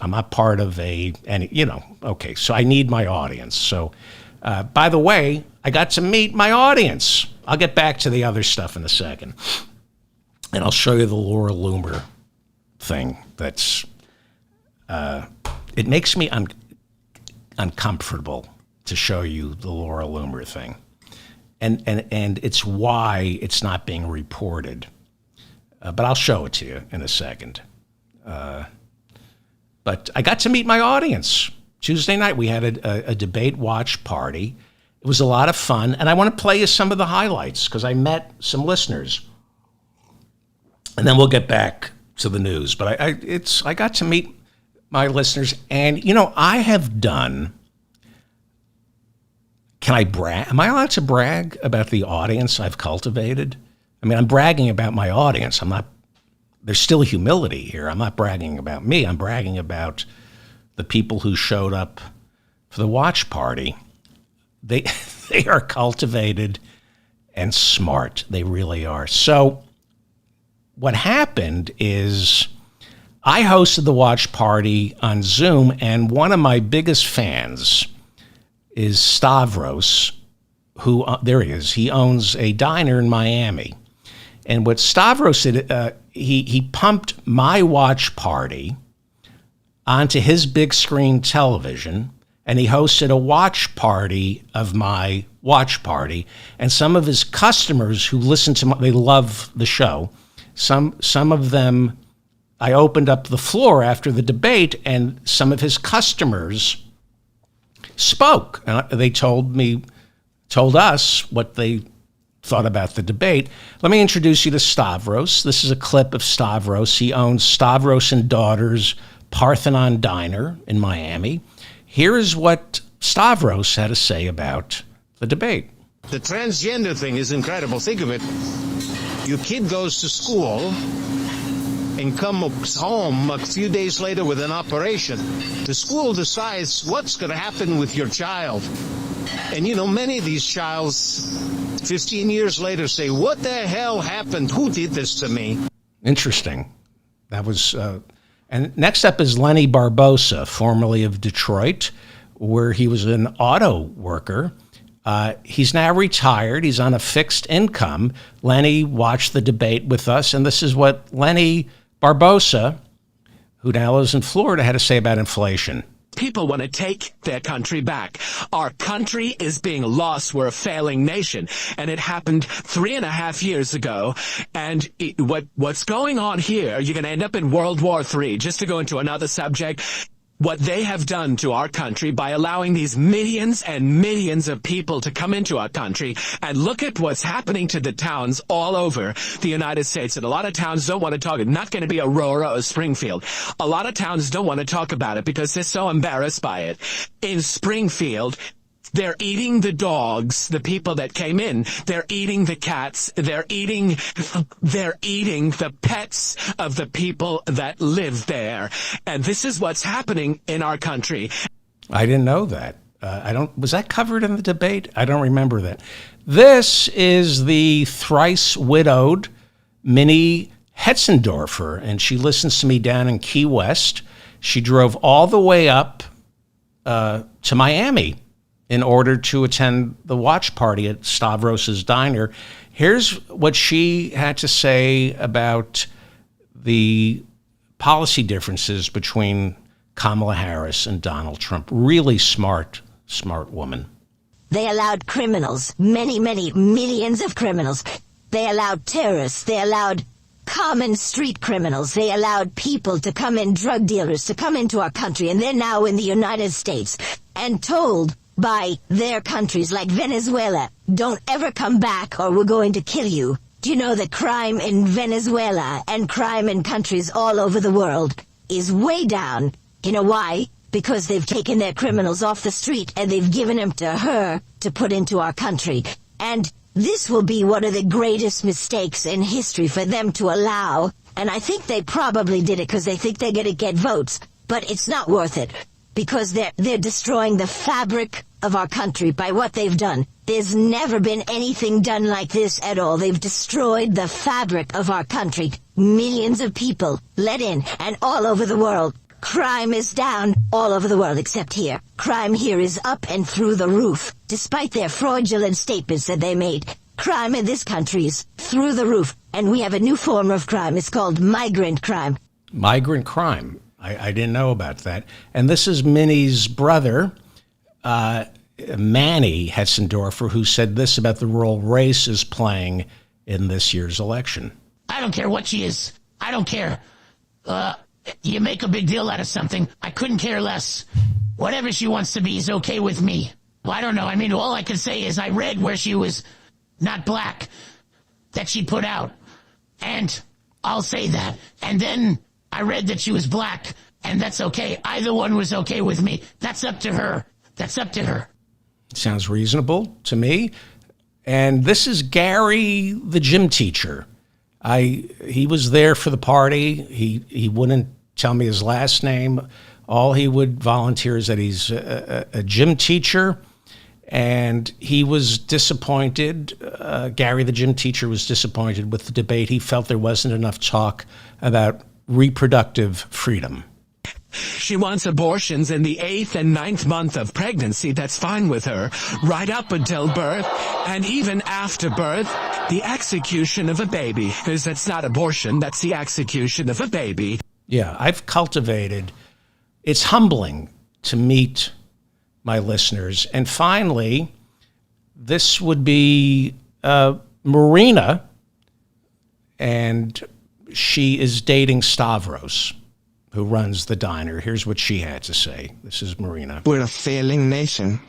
I'm not part of okay, so I need my audience. So, by the way, I got to meet my audience. I'll get back to the other stuff in a second. And I'll show you the Laura Loomer thing that's, it makes me uncomfortable to show you the Laura Loomer thing. And it's why it's not being reported. But I'll show it to you in a second. But I got to meet my audience. Tuesday night, we had a debate watch party. It was a lot of fun. And I want to play you some of the highlights because I met some listeners. And then we'll get back to the news. But I got to meet my listeners. And, I have done, can I brag? Am I allowed to brag about the audience I've cultivated? I mean, I'm bragging about my audience. There's still humility here. I'm not bragging about me. I'm bragging about the people who showed up for the watch party. They are cultivated and smart. They really are. So what happened is I hosted the watch party on Zoom, and one of my biggest fans is Stavros, who, there he is. He owns a diner in Miami. And what Stavros did, he pumped my watch party onto his big screen television, and he hosted a watch party of my watch party. And some of his customers who listen to they love the show. Some of them, I opened up the floor after the debate, and some of his customers spoke. And they told us what they thought about the debate. Let me introduce you to Stavros. This is a clip of Stavros. He owns Stavros and Daughters Parthenon Diner in Miami. Here is what Stavros had to say about the debate. The transgender thing is incredible. Think of it. Your kid goes to school and comes home a few days later with an operation. The school decides what's going to happen with your child. And, many of these childs 15 years later say, what the hell happened? Who did this to me? Interesting. That was, and next up is Lenny Barbosa, formerly of Detroit, where he was an auto worker. He's now retired. He's on a fixed income. Lenny watched the debate with us, and this is what Lenny Barbosa, who now lives in Florida, had to say about inflation. People want to take their country back. Our country is being lost. We're a failing nation. And it happened 3.5 years ago. And what's going on here, you're going to end up in World War III. Just to go into another subject, what they have done to our country by allowing these millions and millions of people to come into our country, and look at what's happening to the towns all over the United States. And a lot of towns don't want to talk. It's not going to be Aurora or Springfield. A lot of towns don't want to talk about it because they're so embarrassed by it. In Springfield, they're eating the dogs, the people that came in. They're eating the cats. They're eating the pets of the people that live there. And this is what's happening in our country. I didn't know that. Was that covered in the debate? I don't remember that. This is the thrice widowed Minnie Hetzendorfer, and she listens to me down in Key West. She drove all the way up to Miami in order to attend the watch party at Stavros's Diner. Here's what she had to say about the policy differences between Kamala Harris and Donald Trump. Really smart woman. They allowed criminals, many millions of criminals. They allowed terrorists. They allowed common street criminals. They allowed people to come in, drug dealers to come into our country, and they're now in the United States and told by their countries like Venezuela, don't ever come back or we're going to kill you. Do you know that crime in Venezuela and crime in countries all over the world is way down? You know why? Because they've taken their criminals off the street and they've given them to her to put into our country. And this will be one of the greatest mistakes in history for them to allow. And I think they probably did it because they think they're going to get votes. But it's not worth it, because they're destroying the fabric of our country by what they've done. There's never been anything done like this at all. They've destroyed the fabric of our country. Millions of people let in, and all over the world. Crime is down all over the world except here. Crime here is up and through the roof, despite their fraudulent statements that they made. Crime in this country is through the roof, and we have a new form of crime. It's called migrant crime. Migrant crime. I didn't know about that. And this is Minnie's brother, Manny Hetzendorfer, who said this about the role race is playing in this year's election. I don't care what she is. I don't care. You make a big deal out of something. I couldn't care less. Whatever she wants to be is okay with me. Well, I don't know. I mean, all I can say is I read where she was not black, that she put out. And I'll say that. And then I read that she was black, and that's okay. Either one was okay with me. That's up to her. That's up to her. Sounds reasonable to me. And this is Gary, the gym teacher. He was there for the party. He wouldn't tell me his last name. All he would volunteer is that he's a gym teacher, and he was disappointed. Gary, the gym teacher, was disappointed with the debate. He felt there wasn't enough talk about reproductive freedom. She wants abortions in the 8th and 9th month of pregnancy. That's fine with her. Right up until birth, and even after birth, the execution of a baby. Because that's not abortion, that's the execution of a baby. Yeah, I've cultivated. It's humbling to meet my listeners. And finally, this would be Marina, and she is dating Stavros, who runs the diner. Here's what she had to say. This is Marina. We're a failing nation.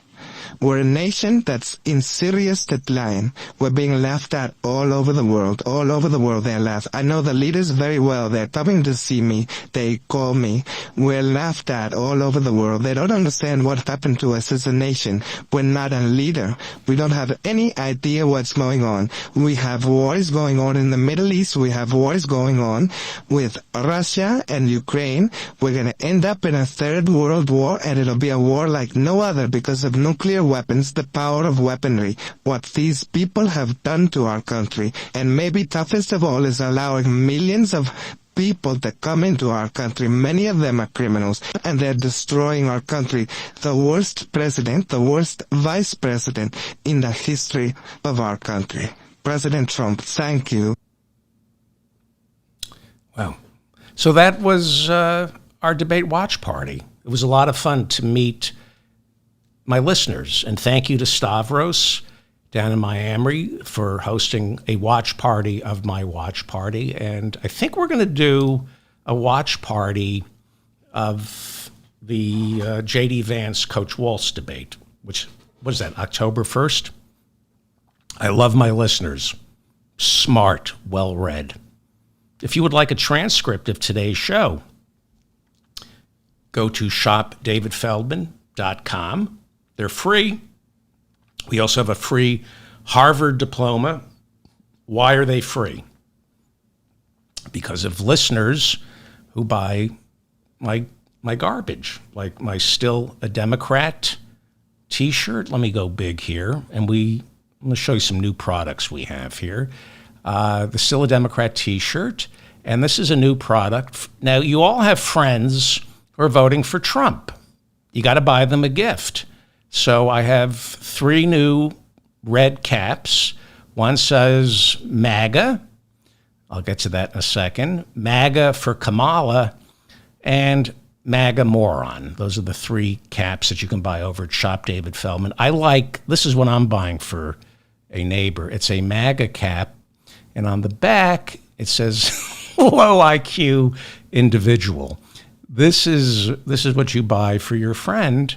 We're a nation that's in serious decline. We're being laughed at all over the world. All over the world they're laughed. I know the leaders very well. They're coming to see me. They call me. We're laughed at all over the world. They don't understand what happened to us as a nation. We're not a leader. We don't have any idea what's going on. We have wars going on in the Middle East. We have wars going on with Russia and Ukraine. We're going to end up in a third world war, and it'll be a war like no other because of nuclear weapons, the power of weaponry, what these people have done to our country. And maybe toughest of all is allowing millions of people to come into our country. Many of them are criminals, and they're destroying our country. The worst president, the worst vice president in the history of our country. President Trump, thank you. Wow. So that was our debate watch party. It was a lot of fun to meet my listeners, and thank you to Stavros down in Miami for hosting a watch party of my watch party. And I think we're going to do a watch party of the J.D. Vance Coach Waltz debate, which was that, October 1st? I love my listeners. Smart, well-read. If you would like a transcript of today's show, go to shopdavidfeldman.com. They're free. We also have a free Harvard diploma. Why are they free? Because of listeners who buy my garbage, like my Still a Democrat t-shirt. Let me go big here. And I'm going to show you some new products we have here. The Still a Democrat t-shirt. And this is a new product. Now, you all have friends who are voting for Trump. You got to buy them a gift. So I have 3 new red caps. One says MAGA. I'll get to that in a second. MAGA for Kamala, and MAGA moron. Those are the 3 caps that you can buy over at Shop David Feldman. This is what I'm buying for a neighbor. It's a MAGA cap, and on the back It says low IQ individual. This is what you buy for your friend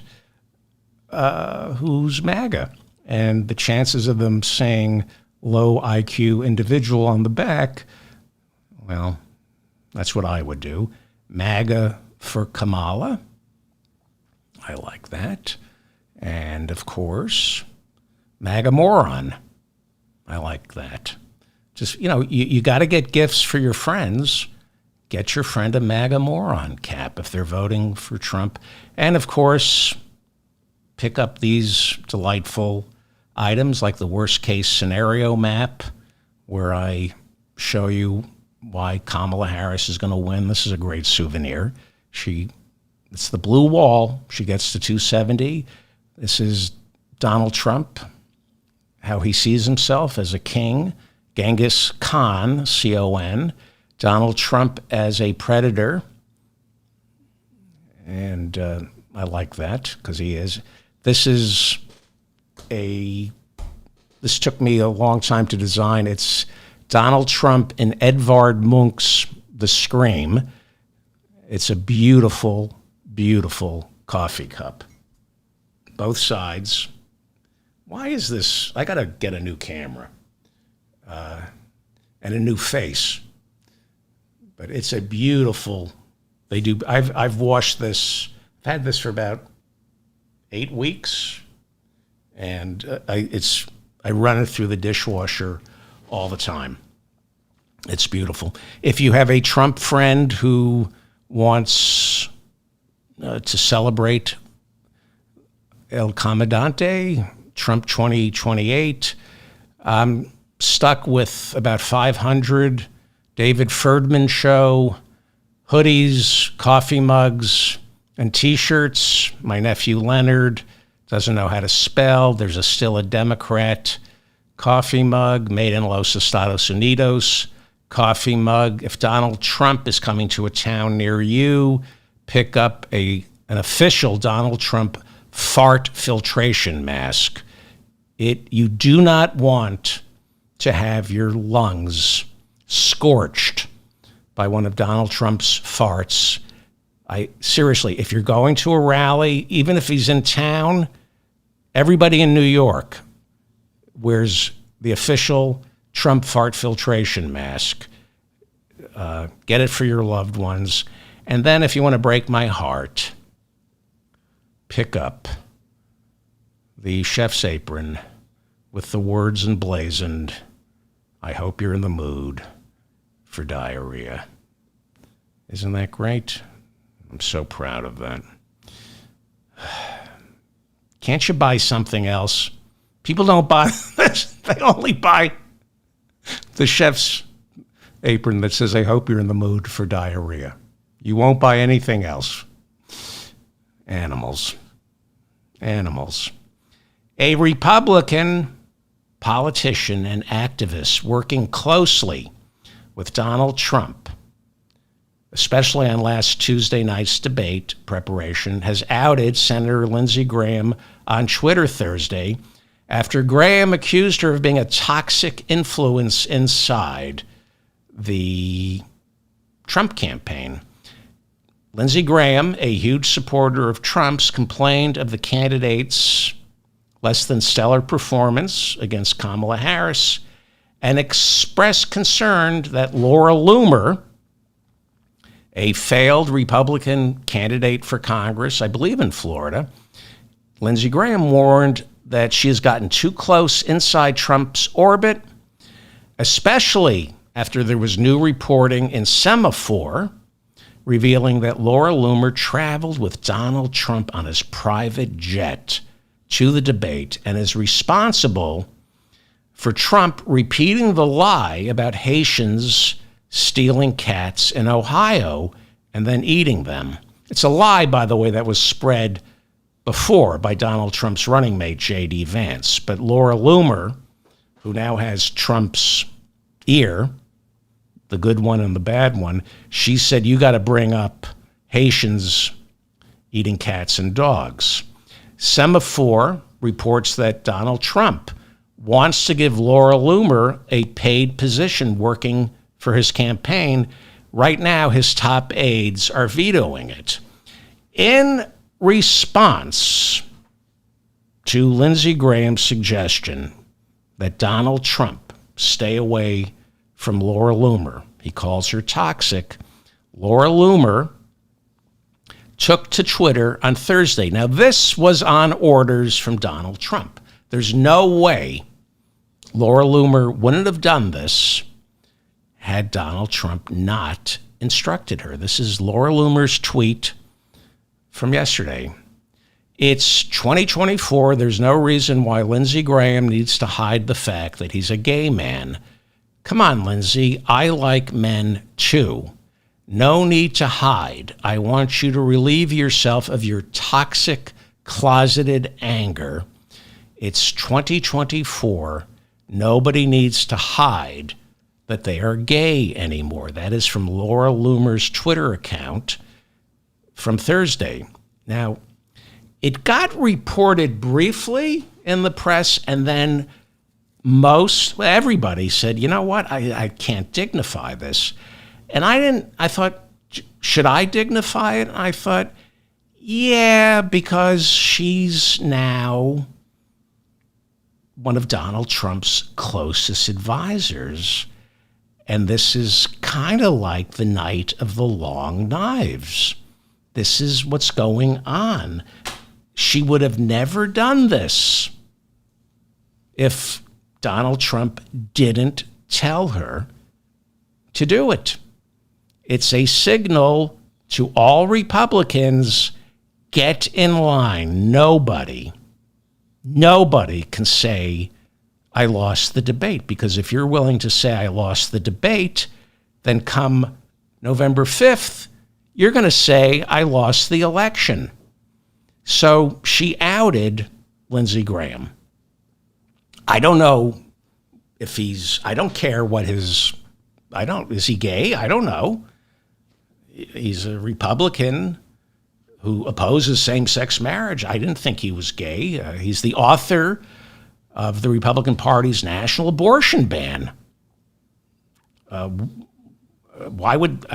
who's MAGA. And the chances of them saying low IQ individual on the back, well, that's what I would do. MAGA for Kamala. I like that. And, of course, MAGA moron. I like that. Just, you got to get gifts for your friends. Get your friend a MAGA moron cap if they're voting for Trump. And, of course, pick up these delightful items like the worst case scenario map, where I show you why Kamala Harris is going to win. This is a great souvenir. It's the blue wall. She gets to 270. This is Donald Trump, how he sees himself as a king. Genghis Khan, C-O-N. Donald Trump as a predator. And I like that because he is. This took me a long time to design. It's Donald Trump in Edvard Munch's The Scream. It's a beautiful, beautiful coffee cup. Both sides. Why is this? I got to get a new camera and a new face. But it's a beautiful. I've washed this. I've had this for about 8 weeks, and I run it through the dishwasher all the time. It's beautiful. If you have a Trump friend who wants to celebrate El Comandante, Trump 2028, I'm stuck with about 500 David Ferdman Show hoodies, coffee mugs, and T-shirts. My nephew Leonard doesn't know how to spell. There's still a Democrat coffee mug made in Los Estados Unidos. Coffee mug. If Donald Trump is coming to a town near you, pick up an official Donald Trump fart filtration mask. You do not want to have your lungs scorched by one of Donald Trump's farts. Seriously, if you're going to a rally, even if he's in town, everybody in New York wears the official Trump fart filtration mask. Get it for your loved ones. And then if you want to break my heart, pick up the chef's apron with the words emblazoned, "I hope you're in the mood for diarrhea." Isn't that great? I'm so proud of that. Can't you buy something else? People don't buy this. They only buy the chef's apron that says, "I hope you're in the mood for diarrhea." You won't buy anything else. Animals. A Republican politician and activist working closely with Donald Trump, especially on last Tuesday night's debate preparation, has outed Senator Lindsey Graham on Twitter Thursday after Graham accused her of being a toxic influence inside the Trump campaign. Lindsey Graham, a huge supporter of Trump's, complained of the candidate's less than stellar performance against Kamala Harris and expressed concern that Laura Loomer, a failed Republican candidate for Congress, I believe in Florida, Lindsey Graham warned that she has gotten too close inside Trump's orbit, especially after there was new reporting in Semaphore revealing that Laura Loomer traveled with Donald Trump on his private jet to the debate and is responsible for Trump repeating the lie about Haitians stealing cats in Ohio and then eating them. It's a lie, by the way, that was spread before by Donald Trump's running mate, J.D. Vance. But Laura Loomer, who now has Trump's ear, the good one and the bad one, she said, you got to bring up Haitians eating cats and dogs. Semaphore reports that Donald Trump wants to give Laura Loomer a paid position working for his campaign. Right now, his top aides are vetoing it. In response to Lindsey Graham's suggestion that Donald Trump stay away from Laura Loomer, he calls her toxic, Laura Loomer took to Twitter on Thursday. Now, this was on orders from Donald Trump. There's no way Laura Loomer wouldn't have done this had Donald Trump not instructed her. This is Laura Loomer's tweet from yesterday. It's 2024. There's no reason why Lindsey Graham needs to hide the fact that he's a gay man. Come on, Lindsey. I like men too. No need to hide. I want you to relieve yourself of your toxic, closeted anger. It's 2024. Nobody needs to hide that they are gay anymore. That is from Laura Loomer's Twitter account from Thursday. Now, it got reported briefly in the press, and then everybody said, you know what, I can't dignify this. And I thought, should I dignify it? And I thought, yeah, because she's now one of Donald Trump's closest advisors. And this is kind of like the night of the long knives. This is what's going on. She would have never done this if Donald Trump didn't tell her to do it. It's a signal to all Republicans, get in line. Nobody can say, I lost the debate, because if you're willing to say I lost the debate, then come November 5th, you're going to say I lost the election. So she outed Lindsey Graham. I don't know if I don't care what is he gay? I don't know. He's a Republican who opposes same-sex marriage. I didn't think he was gay. He's the author of the Republican Party's national abortion ban. Would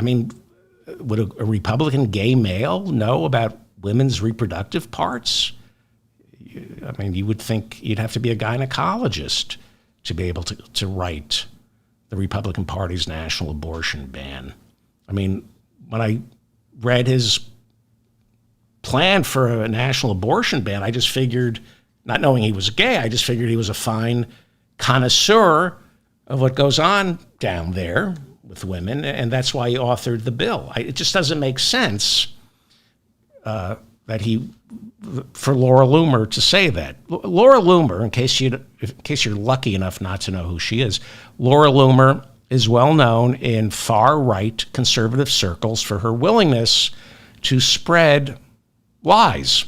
a Republican gay male know about women's reproductive parts? I mean, you would think you'd have to be a gynecologist to be able to write the Republican Party's national abortion ban. I mean, when I read his plan for a national abortion ban, I just figured, not knowing he was gay, I just figured he was a fine connoisseur of what goes on down there with women, and that's why he authored the bill. It just doesn't make sense for Laura Loomer to say that. Laura Loomer, in case you're lucky enough not to know who she is, Laura Loomer is well known in far-right conservative circles for her willingness to spread lies.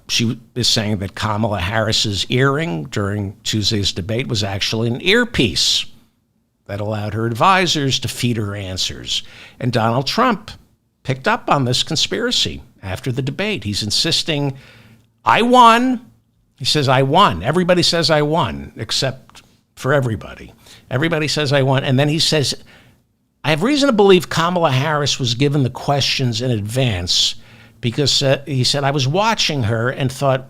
She is saying that Kamala Harris's earring during Tuesday's debate was actually an earpiece that allowed her advisors to feed her answers. And Donald Trump picked up on this conspiracy after the debate. He's insisting, I won. He says, I won. Everybody says I won, except for everybody. Everybody says I won. And then he says, I have reason to believe Kamala Harris was given the questions in advance because he said, I was watching her and thought,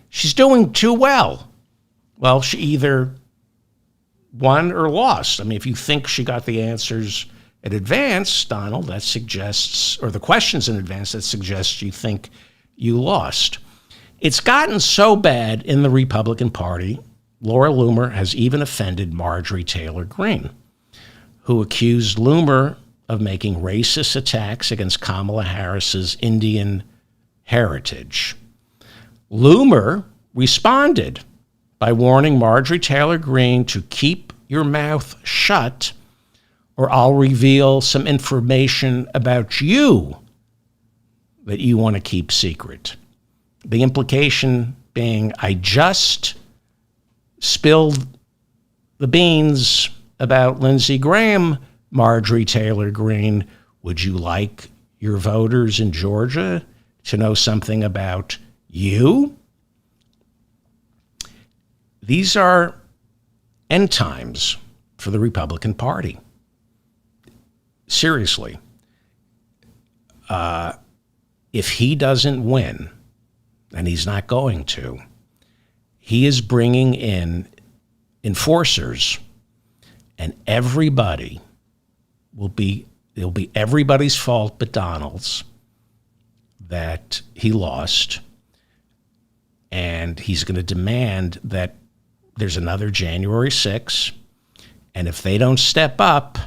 she's doing too well. Well, she either won or lost. I mean, if you think she got the answers in advance, Donald, that suggests, or the questions in advance, that suggests you think you lost. It's gotten so bad in the Republican Party, Laura Loomer has even offended Marjorie Taylor Greene, who accused Loomer of making racist attacks against Kamala Harris's Indian heritage. Loomer responded by warning Marjorie Taylor Greene to keep your mouth shut, or I'll reveal some information about you that you want to keep secret. The implication being, I just spilled the beans about Lindsey Graham, Marjorie Taylor Greene. Would you like your voters in Georgia to know something about you? These are end times for the Republican Party. Seriously. If he doesn't win, and he's not going to, he is bringing in enforcers, and everybody it'll be everybody's fault but Donald's that he lost. And he's going to demand that there's another January 6th. And if they don't step up,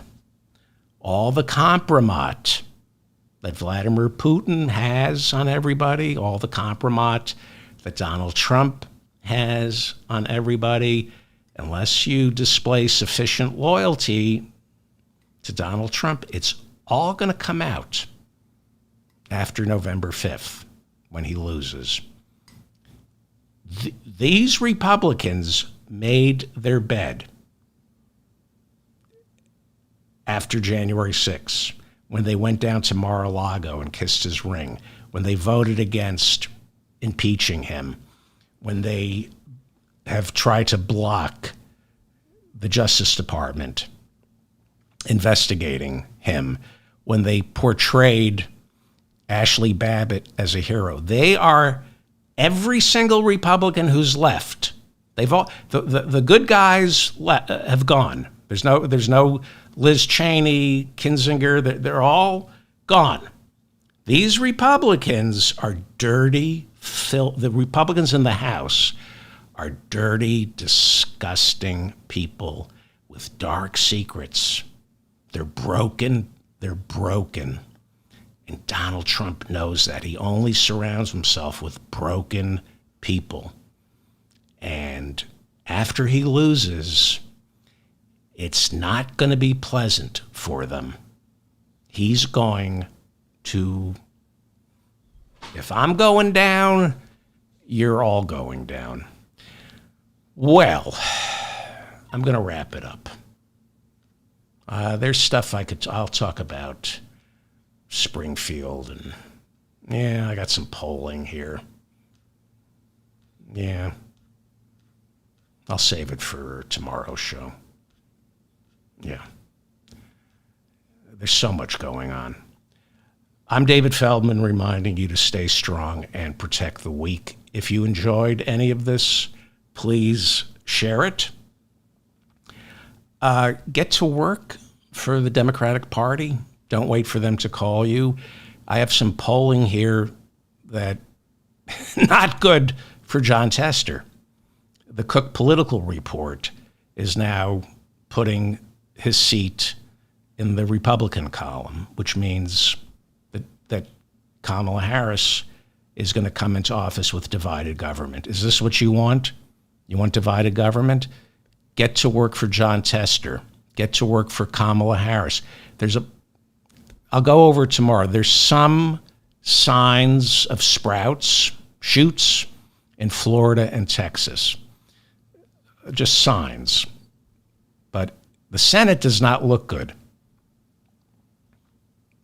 all the kompromat that Vladimir Putin has on everybody, all the kompromat that Donald Trump has on everybody, unless you display sufficient loyalty to Donald Trump, it's all going to come out after November 5th when he loses. These Republicans made their bed after January 6th, when they went down to Mar-a-Lago and kissed his ring, when they voted against impeaching him, when they have tried to block the Justice Department investigating him, when they portrayed Ashley Babbitt as a hero. They are every single Republican who's left. They've all the good guys have gone. There's no Liz Cheney, Kinzinger. They're all gone. These Republicans are dirty, the Republicans in the House are dirty, disgusting people with dark secrets. They're broken. They're broken. And Donald Trump knows that. He only surrounds himself with broken people. And after he loses, it's not going to be pleasant for them. He's going to, if I'm going down, you're all going down. Well, I'm going to wrap it up. There's stuff I'll talk about Springfield, and yeah, I got some polling here. Yeah. I'll save it for tomorrow's show. Yeah. There's so much going on. I'm David Feldman, reminding you to stay strong and protect the weak. If you enjoyed any of this, please share it. Get to work for the Democratic Party. Don't wait for them to call you. I have some polling here that not good for John Tester. The Cook Political Report is now putting his seat in the Republican column, which means that Kamala Harris is going to come into office with divided government. Is this what you want? You want divided government? Get to work for John Tester. Get to work for Kamala Harris. I'll go over it tomorrow. There's some signs of shoots in Florida and Texas. Just signs. But the Senate does not look good.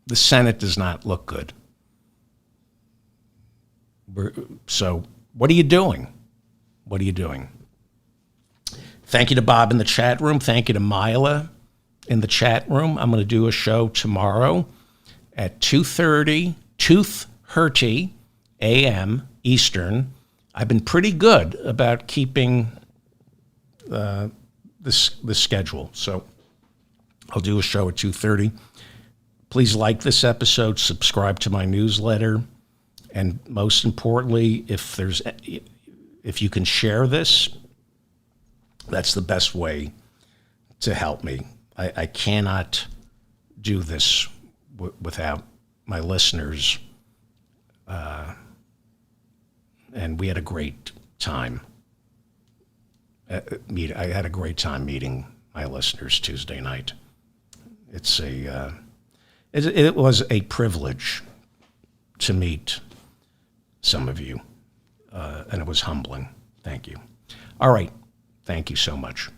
The Senate does not look good. So what are you doing? What are you doing? Thank you to Bob in the chat room. Thank you to Mila in the chat room. I'm going to do a show tomorrow at 2:30 a.m. Eastern. I've been pretty good about keeping the schedule. So I'll do a show at 2:30. Please like this episode, subscribe to my newsletter, and most importantly, if you can share this, that's the best way to help me. I cannot do this without my listeners. And we had a great time. I had a great time meeting my listeners Tuesday night. It was a privilege to meet some of you, and it was humbling. Thank you. All right. Thank you so much.